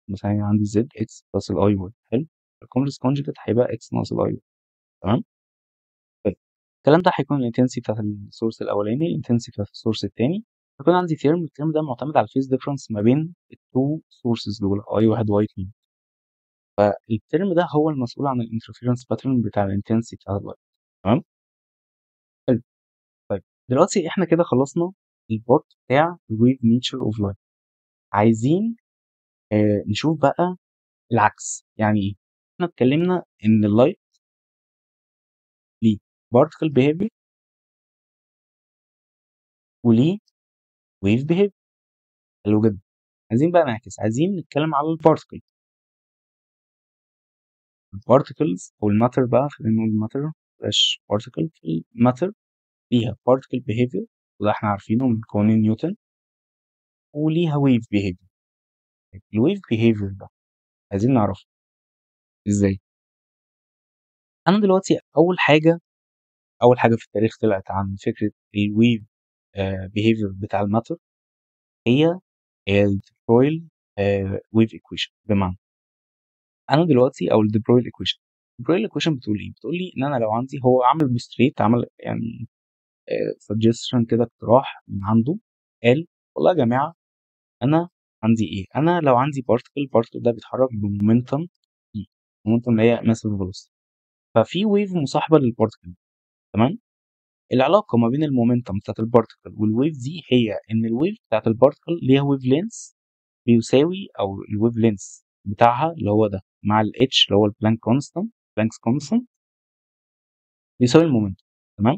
مثلا عندي زد اكس بلس الاي واي، حلو. الكومبلكس كونجكت هيبقى اكس ناقص الاي واي، تمام. طيب الكلام ده هيكون الانتنسي بتاعت السورس الاولاني، الانتنسي بتاعت السورس الثاني. هيكون عندي تيرم، التيرم ده معتمد على الفيز ديفرنس ما بين التو سورسز دول، اي واحد واي اتنين. فالترم ده هو المسؤول عن الانترفيرنس باترن بتاع الانتنسي بتاع اللايت، تمام. حلو. طيب دلوقتي احنا كده خلصنا البارت بتاع الويف نيتشر اوف لايت. عايزين نشوف بقى العكس. يعني ايه؟ احنا اتكلمنا ان اللايت ليه بارتكل بيهيفير وليه ويف بيهيفير، حلو جدا. عايزين بقى نعكس، عايزين نتكلم على البارتكلز او الماتر بقى، خلينا نقول الماتر مش بارتكل. الماتر ليها بارتكل بيهيفير، وده احنا عارفينه من قوانين نيوتن، وليها ويف بيهيفير. الويف بيهيفير ده عايزين نعرفه ازاي. انا دلوقتي اول حاجه في التاريخ طلعت عن فكره الويف بيهيفير بتاع الماتر هي الدبرويل ويف ايكويشن. بمعنى انا دلوقتي، او الدبرويل ايكويشن، الدبرويل ايكويشن بتقول ايه؟ بتقول لي ان انا لو عندي، هو عامل بوستريت، عمل يعني سجستشن كده، اقتراح من عنده. قال والله يا جماعه، انا عندي ايه؟ انا لو عندي البارتكل ده بيتحرك بمومنتم اي، مومنتم اللي هي ماسيف فيلوسيتي، ففي ويف مصاحبه للبارتكل، تمام. العلاقه ما بين المومنتم بتاعت البارتكل والويف دي هي ان الويف بتاعت البارتكل ليها ويف لينس بيساوي، او الويف لينس بتاعها اللي هو ده مع الاتش اللي هو بلانكس كونستانت بيساوي المومنتم، تمام.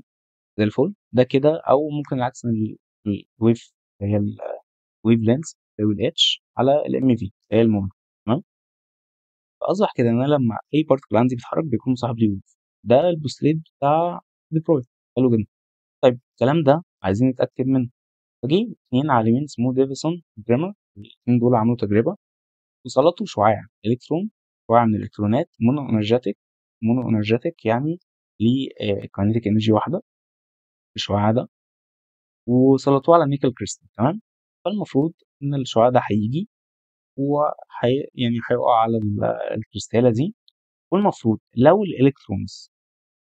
زي الفل ده كده. او ممكن العكس، ان الويف اللي هي الويف لينس بتساوي الاتش على الام في هي المومنتم، تمام. فاصبح كده ان انا لما اي بارتكل عندي بيتحرك بيكون مصاحب ليه ويف. ده البوستليت بتاع ديبروي، حلو جدا. طيب الكلام ده عايزين نتاكد منه. فجي اتنين عالمين اسمه ديفيسون وجريمر، الاثنين دول عملوا تجربه وسلطوا شعاع الكترون، شعاع من الالكترونات مونو انرجيتك يعني ليه كاينيتيك انرجي واحده في الشعاع ده، وسلطوه على نيكل كريستال، تمام. فالمفروض ان الشعاع ده هيجي يعني هيقع على الكريستاله دي، والمفروض لو الالكترونز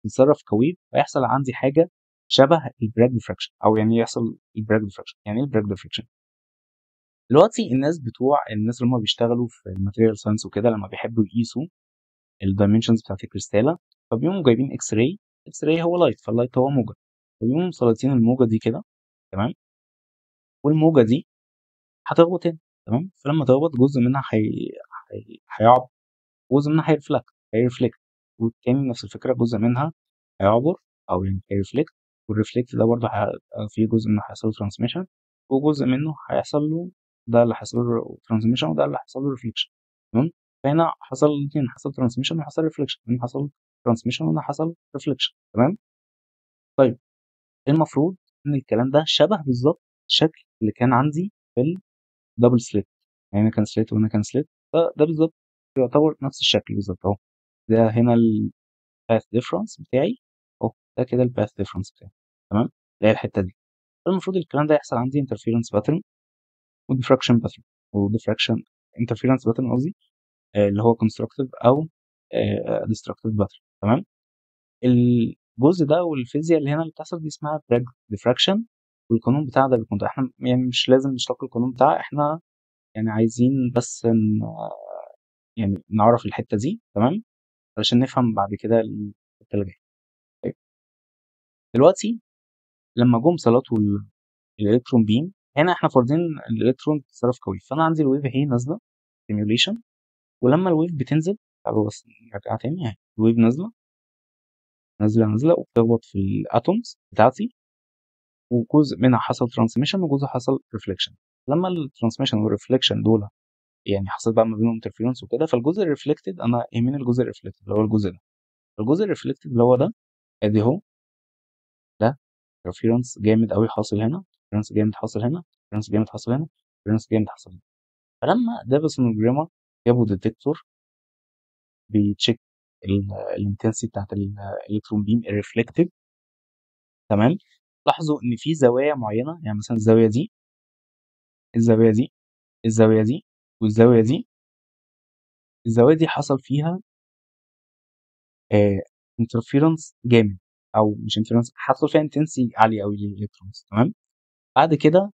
تتصرف كويف هيحصل عندي حاجه شبه البراج ديفراكشن. او يعني يحصل البراج ديفراكشن. يعني ايه البراج ديفراكشن؟ دلوقتي الناس اللي هم بيشتغلوا في الماتيريال ساينس وكده، لما بيحبوا يقيسوا الدايمنشنز بتاعت الكريستاله، فبيقوموا جايبين اكس راي. اكس راي هو لايت، فاللايت هو موجه، فبيقوموا مسلطين الموجه دي كده، تمام. والموجه دي هتخبط هنا، تمام. فلما تخبط جزء منها هيعبر، جزء منها هيرفلكت، والتاني نفس الفكره، جزء منها هيعبر او يعني هيرفلكت. والريفلكت ده برضه في جزء منه هيحصل له ترانسميشن، وجزء منه هيحصل له، ده اللي هيحصل له ترانسميشن وده اللي هيحصل له ريفليكشن، تمام. فهنا حصل الاثنين، حصل ترانسميشن وحصل ريفليكشن، هنا حصل ترانسميشن وهنا حصل ريفليكشن، تمام. طيب المفروض ان الكلام ده شبه بالظبط الشكل اللي كان عندي في الدبل سليت. يعني هنا كان سليت وهنا كان سليت، فده بالظبط يعتبر نفس الشكل بالظبط اهو. ده هنا الباث ديفرنس بتاعي اهو، ده كده الباث ديفرنس بتاعي، تمام. اللي هي الحته دي. المفروض الكلام ده يحصل عندي انترفيرنس باترن وديفراكشن باترن، وديفراكشن انترفيرنس باترن قصدي، اللي هو كونستركتيف او ديستركتيف باترن، تمام. الجزء ده والفيزياء اللي هنا اللي بتحصل دي اسمها براج ديفراكشن. والقانون بتاع ده بيكون ده، احنا يعني مش لازم نشتق القانون بتاعه، احنا يعني عايزين بس يعني نعرف الحته دي، تمام، علشان نفهم بعد كده الحته اللي جايه. طيب دلوقتي لما جم سلطوا الالكترون بيم، هنا احنا فارضين الالكترون بتتصرف كويس، فانا عندي الويف اهي نازله سيميوليشن. ولما الويف بتنزل، تعالوا بس نرجع تاني اهي، الويف نازله نازله وبتخبط في الاتومز بتاعتي، وجزء منها حصل ترانسميشن وجزء حصل ريفليكشن. لما الترانسميشن والريفليكشن دول يعني حصل بقى ما بينهم انترفيرنس وكده، فالجزء الريفلكتد انا يهمني الجزء الريفلكتد اللي هو الجزء ده. الجزء الريفلكتد اللي هو ده، ادي اهو، ده انترفيرنس جامد قوي حاصل هنا، انترفيرنس جامد حاصل هنا، انترفيرنس جامد حاصل هنا، انترفيرنس جامد حاصل هنا. فلما دافيسون وجريمر جابوا ديتكتور بيتشيك الانتنسي بتاعت الالكترون بيم الريفلكتد، تمام، لاحظوا ان في زوايا معينه، يعني مثلا الزاويه دي الزاويه دي، الزاويه دي، والزاويه دي. الزاويه دي حصل فيها انترفيرنس جامد، او مش انترفيرنس، حصل فيها انتنسي عاليه قوي للالكترونز. تمام. بعد كده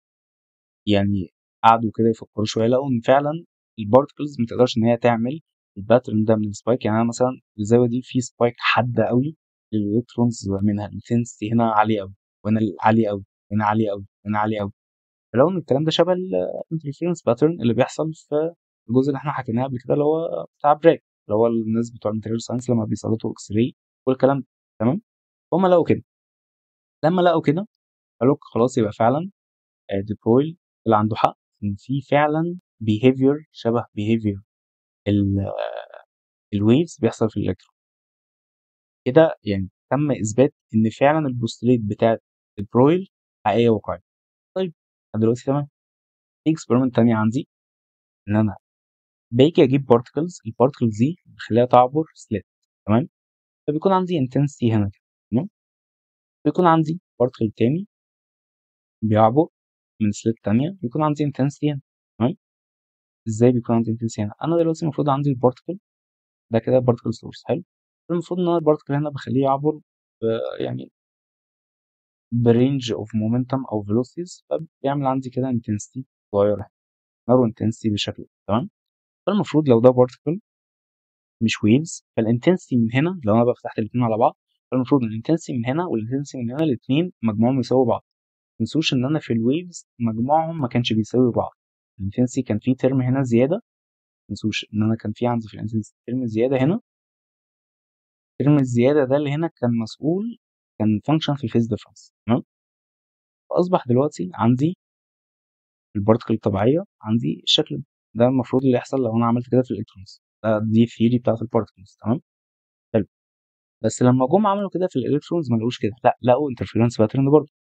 يعني قعدوا كده يفكروا شويه، لقوا ان فعلا البارتكلز ما تقدرش ان هي تعمل الباترن ده من السبايك. يعني انا مثلا الزاويه دي في سبايك حاده قوي للالكترونز منها، الانتنسيتي هنا عاليه قوي، وهنا عاليه قوي، هنا عاليه قوي، هنا عاليه قوي. فلو ان الكلام ده شبه الانترفيرنس باترن اللي بيحصل في الجزء اللي احنا حكيناه قبل كده، اللي هو بتاع بريك، اللي هو الناس بتوع الماتيريال ساينس لما بيسلطوا اكس راي والكلام ده. تمام. هم لقوا كده. لما لقوا كده قالوا لك خلاص يبقى فعلا دي برويل اللي عنده حق، ان في فعلا behavior شبه behavior الويفز بيحصل في الالكترون. كده يعني تم اثبات ان فعلا البوستليت بتاعت البرويل حقيقيه واقعيه. طيب أنا دلوقتي تمام، في اكسبيرمنت تانية عندي، ان انا باجي اجيب بارتكلز، البارتكلز دي بخليها تعبر سليت. تمام. فبيكون عندي انتنسيتي هنا كده. تمام. بيكون عندي بارتكل تاني بيعبر من سليت تانية، بيكون عندي انتنسيتي هنا. تمام. ازاي بيكون عندي انتنسيتي هنا؟ انا دلوقتي المفروض عندي البارتكل ده كده بارتكل سورس. حلو. المفروض ان انا البارتكل هنا بخليه يعبر يعني برينج اوف مومنتم او فيلوسيتيز، فبيعمل عندي كده انتنسيتي صغيره، نارو انتنسيتي بالشكل ده. تمام. فالمفروض لو ده بارتكل مش ويفز، فالانتنسيتي من هنا لو انا بقى فتحت الاثنين على بعض، فالمفروض الانتنسيتي من هنا والانتنسيتي من هنا الاثنين مجموعهم يساوي بعض. ما تنسوش ان انا في الويفز مجموعهم ما كانش بيساوي بعض. الانتنسيتي كان في ترم هنا زياده، ما تنسوش ان انا كان في عندي في الانتنسيتي ترم زياده هنا. الترم الزياده ده اللي هنا كان مسؤول، كان فانكشن في الفيز ديفرنس. تمام. فاصبح دلوقتي عندي البارتكل الطبيعيه عندي الشكل ده. ده المفروض اللي يحصل لو انا عملت كده في الالكترونز. دي الثيوري بتاعت البارتكلز. تمام. حلو. بس لما جم عملوا كده في الالكترونز ما لقوش كده، لا لقوا انترفيرنس باترن برضه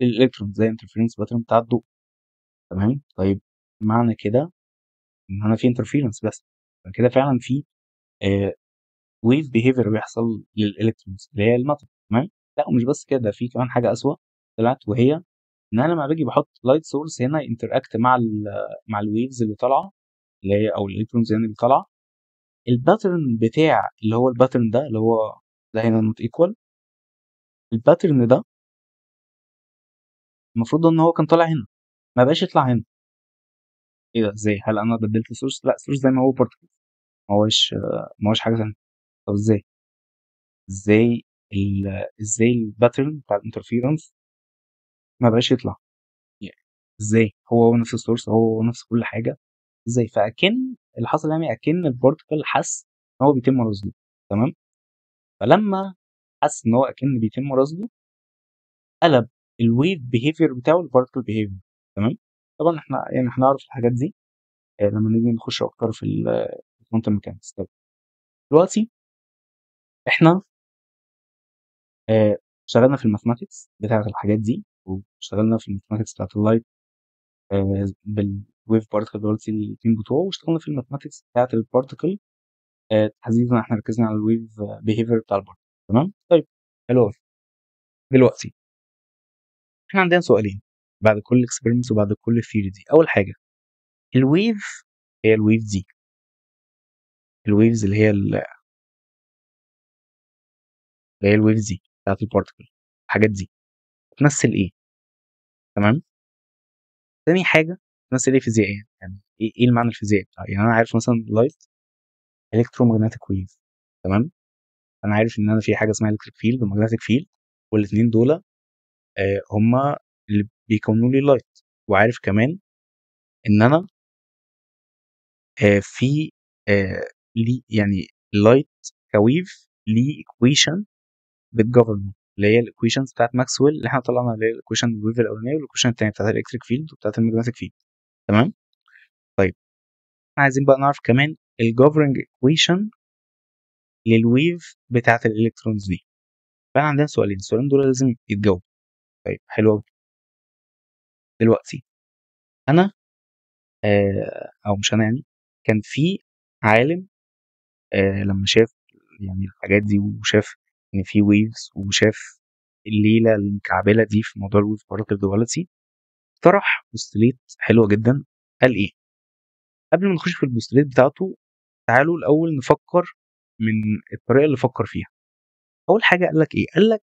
الالكترونز زي انترفيرنس باترن بتاع الضوء. تمام. طيب معنى كده ان انا في انترفيرنس، بس كده فعلا في ويف بيهيفير بيحصل للالكترونز اللي هي الماتر. تمام. لا ومش بس كده، في كمان حاجه اسوأ طلعت، وهي ان انا لما باجي بحط لايت سورس هنا انتراكت مع الويفز اللي طالعه، اللي هي او الالكترونز يعني اللي طالعه، الباترن بتاع اللي هو الباترن ده اللي هو ده هنا نوت ايكوال. الباترن ده المفروض ان هو كان طالع هنا، ما بقاش يطلع هنا. ايه ده؟ ازاي؟ هل انا بدلت السورس؟ لا، السورس زي ما هو بارتكل، ما هوش حاجه ثانيه. طب ازاي؟ ازاي ازاي الباترن بتاع الانترفيرنس ما بقاش يطلع؟ يعني ازاي هو نفس السورس، هو نفس كل حاجه؟ ازاي؟ فاكن اللي حصل يعني اكن البارتكل حس ان هو بيتم رصده. تمام. فلما حس ان هو اكن بيتم رصده، قلب الويف بيهيفير بتاعه البارتكل بيهيفير. تمام. طبعا احنا يعني هنعرف الحاجات دي لما نيجي نخش اكتر في الكوانتم ميكانكس. طب دلوقتي احنا اشتغلنا في الماثماتكس بتاعه الحاجات دي، واشتغلنا في الماثماتكس بتاعه اللايت بالويف بارتكل دلوقتي الاثنين بتوعه، واشتغلنا في الماثماتكس بتاعه البارتكل تحديدا احنا ركزنا على الويف بيهيفير بتاع البارتكل. تمام. طيب حلو قوي. دلوقتي احنا عندنا سؤالين بعد كل اكسبيرمنت وبعد كل ثيوري دي. اول حاجه الويف، هي الويف دي، الويفز اللي هي الويفز دي بتاعت البارتكل، الحاجات دي بتمثل ايه؟ تمام. تاني حاجه بتمثل ايه فيزيائيا؟ يعني ايه المعنى الفيزيائي بتاعها؟ يعني انا عارف مثلا لايت الكترومagnetic ويف. تمام. انا عارف ان انا في حاجه اسمها الكتريك فيلد ومagnetic فيلد، والاثنين دول هما اللي بيكونوا لي لايت. وعارف كمان ان انا في لي يعني لايت كويف ليه ايكويشن بتجوفرن، اللي هي الايكويشنز بتاعت ماكسويل اللي احنا طلعنا، اللي هي الايكويشن الويف الاولانيه والايكويشن الثانيه بتاعت الالكتريك فيلد وبتاعت الماجنتيك فيلد. تمام. طيب احنا عايزين بقى نعرف كمان الجوفرنج ايكويشن للويف بتاعت الالكترونز دي. فاحنا عندنا سؤالين، السؤالين دول لازم يتجاوبوا. طيب حلو قوي. دلوقتي انا او مش انا يعني، كان في عالم لما شاف يعني الحاجات دي، وشاف ان في ويفز، وشاف الليله المكعبله دي في موضوع الويف بارتكل دواليتي، طرح بوستليت حلوه جدا. قال ايه؟ قبل ما نخش في البوستليت بتاعته، تعالوا الاول نفكر من الطريقه اللي فكر فيها. اول حاجه قال لك ايه؟ قال لك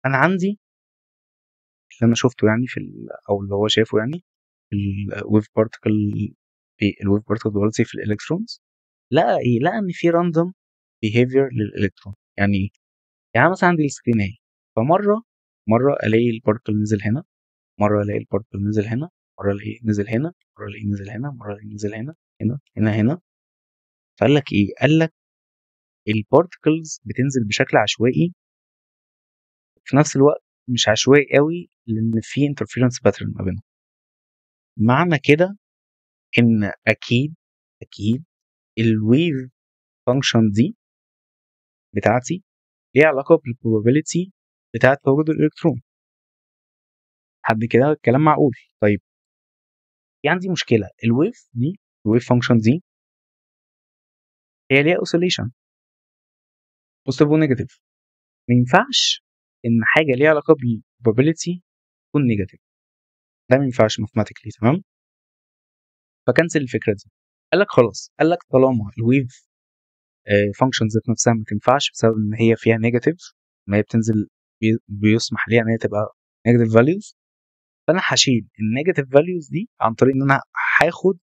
انا عندي اللي انا شفته يعني او اللي هو شافه يعني الويف بارتكل، في الويف بارتكل دلوقتي في الالكترونز، لقى ايه؟ لقى ان في راندوم بيهيفير للالكترون. يعني ايه؟ يعني مثلا عندي السكرين اهي، فمره الاقي البارتكل نزل هنا، مره الاقي البارتكل نزل هنا، مره الاقي نزل هنا، مره الاقي نزل هنا، مره الاقي نزل هنا، هنا هنا هنا. فقال لك ايه؟ قال لك البارتكلز بتنزل بشكل عشوائي، في نفس الوقت مش عشوائي قوي لان في انترفيرنس باترن ما بينهم. معنى كده ان اكيد الويف فانكشن دي بتاعتي ليها علاقه بالبروبابيلتي بتاعت تواجد الالكترون. حد كده الكلام معقول. طيب في عندي مشكله، الويف فانكشن دي هي ليها اوسيليشن بوزيتيف ونيجاتيف. ما ينفعش ان حاجه ليها علاقه بالبروبابيلتي تكون نيجاتيف، ده ما ينفعش ماثيماتيكلي. تمام؟ فكنسل الفكره دي. قال لك خلاص، قال لك طالما الويف فانكشن ذات نفسها ما تنفعش بسبب ان هي فيها نيجاتيف، ما هي بتنزل بيسمح ليها ان هي تبقى نيجاتيف فاليوز، فانا هشيل النيجاتيف فاليوز دي عن طريق ان انا هاخد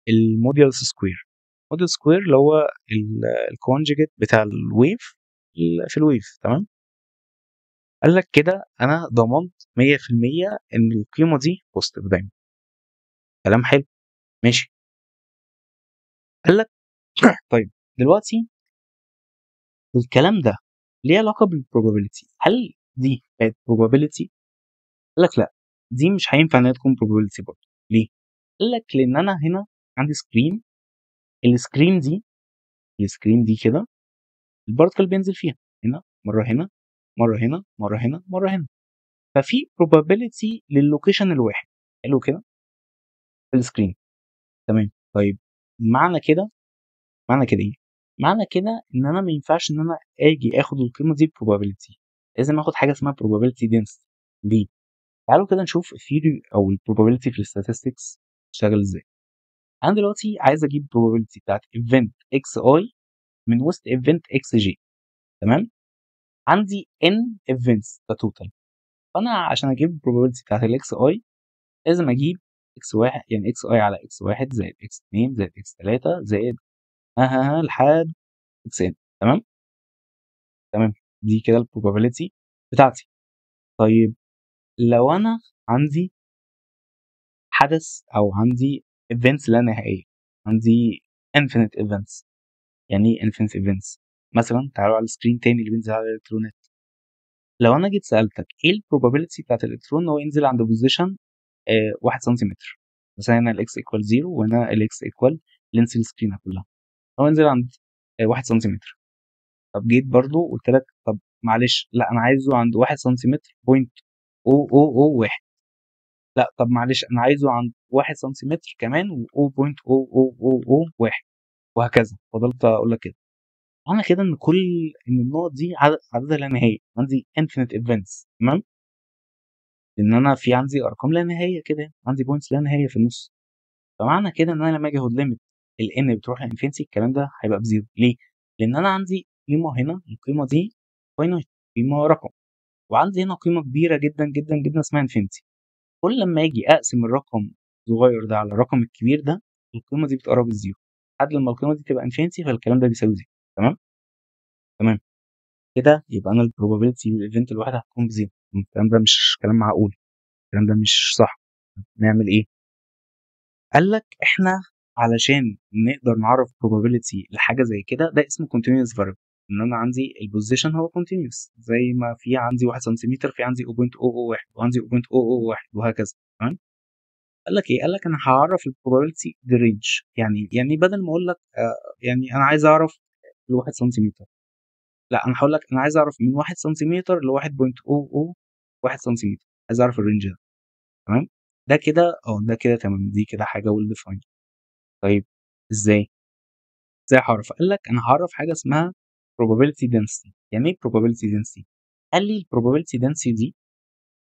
الموديولس سكوير. موديول سكوير اللي هو الكونجيجيت بتاع الويف في الويف. تمام؟ قال لك كده انا ضمنت 100% ان القيمه دي بوزيتيف دايما. كلام حلو، ماشي. قال لك طيب دلوقتي الكلام ده ليه علاقه بالبروبابيلتي، هل دي بقت probability؟ قال لك لا، دي مش هينفع انها تكون probability برضه. ليه؟ قال لك لان انا هنا عندي سكرين، السكرين دي السكرين دي كده البارتكل بينزل فيها هنا مره، هنا مره، هنا مره، هنا مره، هنا. ففي probability للوكيشن الواحد. حلو كده في السكرين. تمام. طيب معنى كده معنى كده ايه؟ معنى كده ان انا ما ينفعش ان انا اجي اخد القيمه دي probability، لازم اخد حاجه اسمها probability density. ليه؟ تعالوا كده نشوف الثيوري او البروبابيلتي في الستاتستكس بتشتغل ازاي. انا دلوقتي عايز اجيب probability بتاعت ايفنت اكس اي من وسط ايفنت اكس جي. تمام؟ عندي ان ايفنتس كتوتال، فانا عشان اجيب probability بتاعت الاكس اي لازم اجيب اكس واحد، يعني اكس اي على اكس واحد زائد اكس اتنين زائد اكس تلاته زائد لحد اكس ان. تمام؟ تمام. دي كده البروبابيلتي بتاعتي. طيب لو انا عندي حدث او عندي events لا نهائيه، عندي infinite events. يعني ايه infinite events؟ مثلا تعالوا على السكرين تاني اللي بينزل على الالكترونات. لو انا جيت سالتك ايه البروبابيلتي بتاعت الالكترون ان هو ينزل عند بوزيشن 1 سنتيمتر، مثلا هنا الاكس ايكوال 0 وهنا الاكس ايكوال لينس السكرين كلها، هو ينزل عند 1 سنتيمتر. طب جيت برضو قلت لك طب معلش لا انا عايزه عند 1 سنتيمتر بوينت او او او 1، لا طب معلش انا عايزه عند 1 سنتيمتر كمان و 0.0001، وهكذا. فضلت اقول لك كده. معنى كده ان ان النقط دي عددها لا نهائي، عندي infinite events. تمام؟ لان انا في عندي ارقام لا نهائيه كده، عندي بوينتس لا نهائيه في النص. فمعنى كده ان انا لما اجي اخد ليميت ال n بتروح لانفينيتي، الكلام ده هيبقى بزيرو. ليه؟ لان انا عندي قيمه هنا، القيمه دي فاينايت، قيمه رقم، وعندي هنا قيمه كبيره جدا جدا جدا اسمها انفينيتي. كل لما اجي اقسم الرقم الصغير ده على الرقم الكبير ده، القيمه دي بتقرب الزيرو لحد لما القيمه دي تبقى انفينيتي، فالكلام ده بيساوي زيرو. تمام؟ تمام. كده يبقى انا البروبابيلتي للايفنت الواحد هتكون بزيرو. الكلام ده مش كلام معقول، الكلام ده مش صح. نعمل ايه؟ قال لك احنا علشان نقدر نعرف probability لحاجه زي كده، ده اسمه continuous variable. ان انا عندي البوزيشن هو continuous، زي ما في عندي 1 سنتيمتر في عندي 0.001 وعندي 0.001 وهكذا. تمام؟ قال لك ايه؟ قال لك انا هعرف البروبابيلتي دي رينج. يعني بدل ما اقول لك يعني انا عايز اعرف ل 1 سنتيمتر، لا انا هقول لك انا عايز اعرف من 1 سنتيمتر ل 1.001 سنتيمتر، عايز اعرف الرينج ده. تمام؟ ده كده تمام، دي كده حاجه ويل ديفايند. طيب ازاي؟ ازاي هعرف؟ قال لك انا هعرف حاجه اسمها probability density. يعني ايه probability density؟ قال لي ال probability density دي،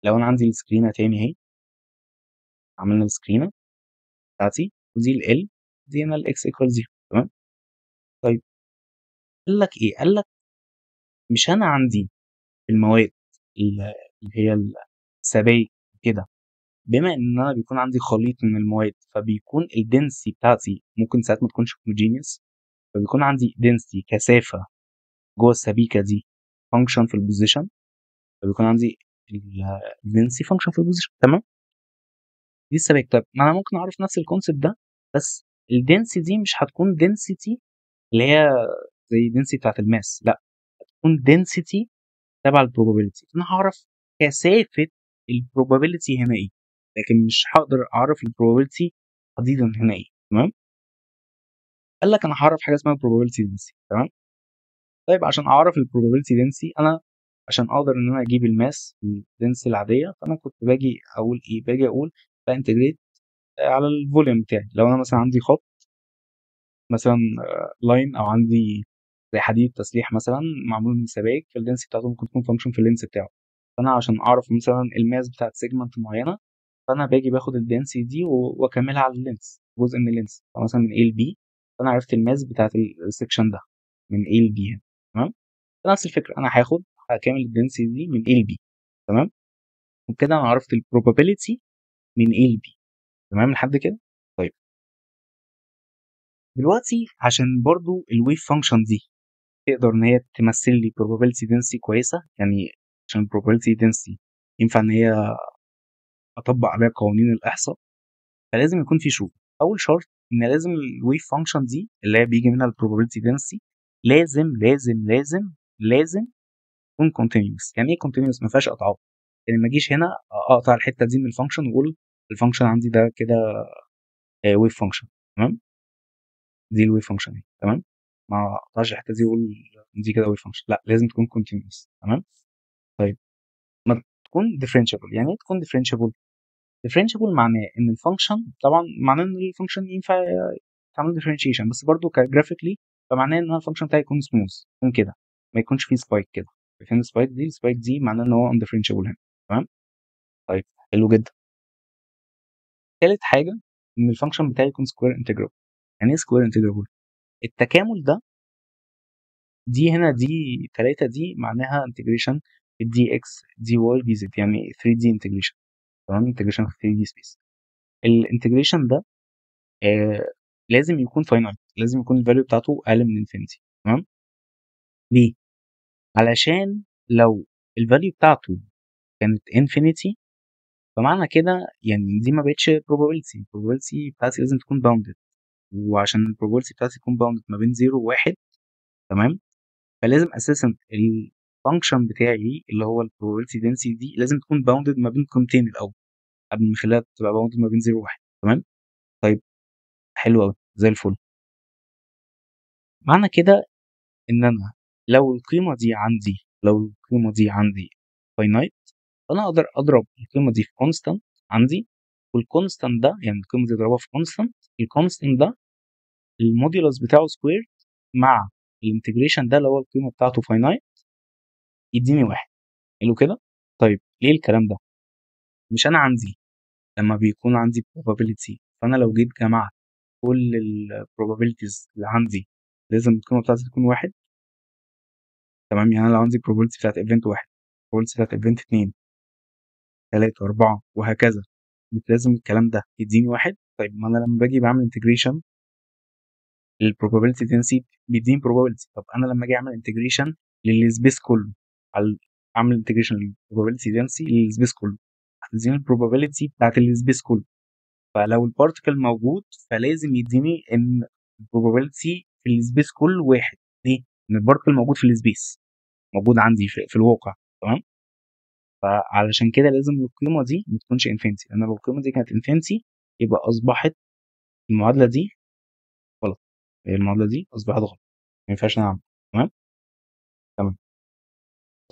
لو انا عندي السكرينه تاني اهي، عملنا السكرينه بتاعتي ودي ال دي هنا الاكس ايكوال 0. تمام. طيب قال لك ايه؟ قال لك مش انا عندي المواد اللي هي السبائك كده، بما ان انا بيكون عندي خليط من المواد فبيكون الدنسي بتاعتي ممكن ساعات ما تكونش هوموجينيوس، فبيكون عندي density كثافة جوه السبيكة دي function في البوزيشن، فبيكون عندي density function في البوزيشن. تمام. دي السبيكة. طيب ما انا ممكن اعرف نفس الكونسيبت ده، بس الدنسي دي مش هتكون density اللي هي زي density بتاعت الماس، لا، هتكون density تبع البروبابيلتي. انا هعرف كثافة البروبابيلتي هنا ايه، لكن مش هقدر اعرف البروبابيلتي تحديدا هنا ايه. تمام. قال لك انا هعرف حاجه اسمها probability density. تمام. طيب عشان اعرف البروبابيلتي دنسي، انا عشان اقدر ان انا اجيب الماس الدنسي العاديه، فانا كنت باجي اقول ايه؟ باجي اقول بانتجريت على الفوليوم بتاعي. لو انا مثلا عندي خط مثلا لاين، او عندي زي حديد تسليح مثلا معمول من سبائك، فالدنسي بتاعته ممكن تكون فانكشن في اللينس بتاعه. فانا عشان اعرف مثلا الماس بتاعت سيجمنت معينه، فانا باجي باخد الدنسي دي واكملها على اللينس، جزء من اللينس، فمثلا من A ل B، فانا عرفت الماس بتاعت السكشن ده من A ل B هنا. تمام. نفس الفكره، انا هكمل الدنسي دي من A ل B. تمام. وبكده انا عرفت البروبابيلتي من A ل B. تمام لحد كده. طيب دلوقتي عشان برضو الويف فانكشن دي تقدر ان هي تمثل لي probability density كويسه، يعني عشان probability density ينفع ان هي اطبق عليها قوانين الاحصاء، فلازم يكون في شروط. اول شرط ان لازم الويف فانكشن دي اللي هي بيجي منها probability density لازم لازم لازم لازم تكون continuous. يعني ايه continuous؟ ما فيهاش قطعات. يعني ما اجيش هنا اقطع الحته دي من الفانكشن واقول الفانكشن عندي ده كده ويف فانكشن. تمام. دي الويف فانكشن دي. تمام. ما اقطعش الحته دي واقول دي كده ويف فانكشن، لا، لازم تكون continuous. تمام. طيب ما تكون differentiable. يعني ايه تكون differentiable؟ differentiable معناه ان الفانكشن، طبعا معناه ان الفانكشن ينفع تعمل differentiation، بس برضو كجرافيكلي فمعناه ان الفانكشن بتاعي يكون smooth، يكون كده، ما يكونش فيه سبايك كده. فين السبايك دي معناه ان هو undifferentiable هنا. تمام. طيب حلو جدا. ثالث حاجه ان الفانكشن بتاعي يكون سكوير انتجرال. يعني ايه سكوير انتجرال؟ التكامل ده، دي هنا دي 3 دي معناها انتجريشن دي اكس دي واي دي زد، يعني 3 دي انتجريشن. تمام. انتجريشن في 3 دي سبيس. الانتجريشن ده لازم يكون فاينايت، لازم يكون الفاليو بتاعته اقل من انفينيتي. تمام. ليه؟ علشان لو الفاليو بتاعته كانت انفينيتي، فمعنى كده يعني دي ما بقتش probability. البروبابيلتي بتاعتي لازم تكون باوندد، وعشان البروبابيلتي بتاعتي تكون باوندد ما بين 0 و1، تمام، فلازم اساسا الفانكشن بتاعي اللي هو البروبابيلتي دنسي دي لازم تكون باوندد ما بين قيمتين الاول، قبل ما اخليها تبقى باوندد ما بين 0 و1. تمام. طيب حلو قوي زي الفل. معنى كده ان انا لو القيمه دي عندي فاينايت، فانا اقدر اضرب القيمه دي في كونستانت عندي، والكونستانت ده يعني القيمه دي اضربها في كونستانت، الكونستانت ده الموديولس بتاعه سكوير مع الانتجريشن ده اللي هو القيمه بتاعته فاينايت، يديني واحد. حلو كده. طيب ليه الكلام ده؟ مش انا عندي لما بيكون عندي probability، فانا لو جيت جمعت كل ال probabilities اللي عندي لازم القيمه بتاعتي تكون واحد. تمام. يعني انا لو عندي probability بتاعت event واحد، probability بتاعت event اتنين، تلاتة، أربعة، وهكذا، مش لازم الكلام ده يديني واحد. طيب ما أنا لما باجي بعمل انتجريشن للبروبابيلتي دنسي بيديني probability. طب أنا لما أجي أعمل انتجريشن للسبيس كله، على أعمل انتجريشن للبروبابيلتي دنسي للسبيس كله، هتديني البروبابيلتي بتاعت السبيس كله. فلو البارتكل موجود فلازم يديني إن البروبابيلتي في السبيس كله واحد. ليه؟ إن البارتكل موجود في السبيس، موجود عندي في الواقع. تمام. فعلشان كده لازم القيمة دي ما تكونش انفينيتي، لأن لو القيمة دي كانت انفينيتي يبقى أصبحت المعادلة دي غلط. المعادلة دي أصبحت غلط، ما ينفعش نعمل. تمام. تمام.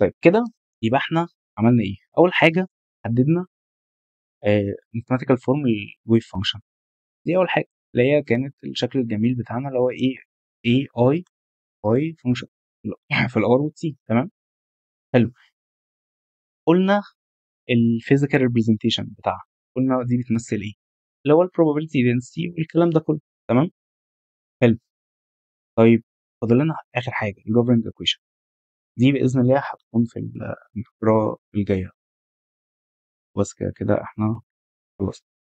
طيب كده يبقى احنا عملنا ايه؟ أول حاجة حددنا ماثيماتيكال فورم للويف فانكشن. دي أول حاجة اللي هي كانت الشكل الجميل بتاعنا اللي هو اي اي فانكشن في الار والتي. تمام. حلو. قلنا الفيزيكال ريبريزنتيشن بتاعها. قلنا دي بتمثل ايه اللي هو البروبابيلتي density والكلام ده كله. تمام، حلو. طيب فاضل لنا اخر حاجه الجوفرنج equation، دي باذن الله هتكون في المحاضره الجايه. بس كده احنا خلصنا.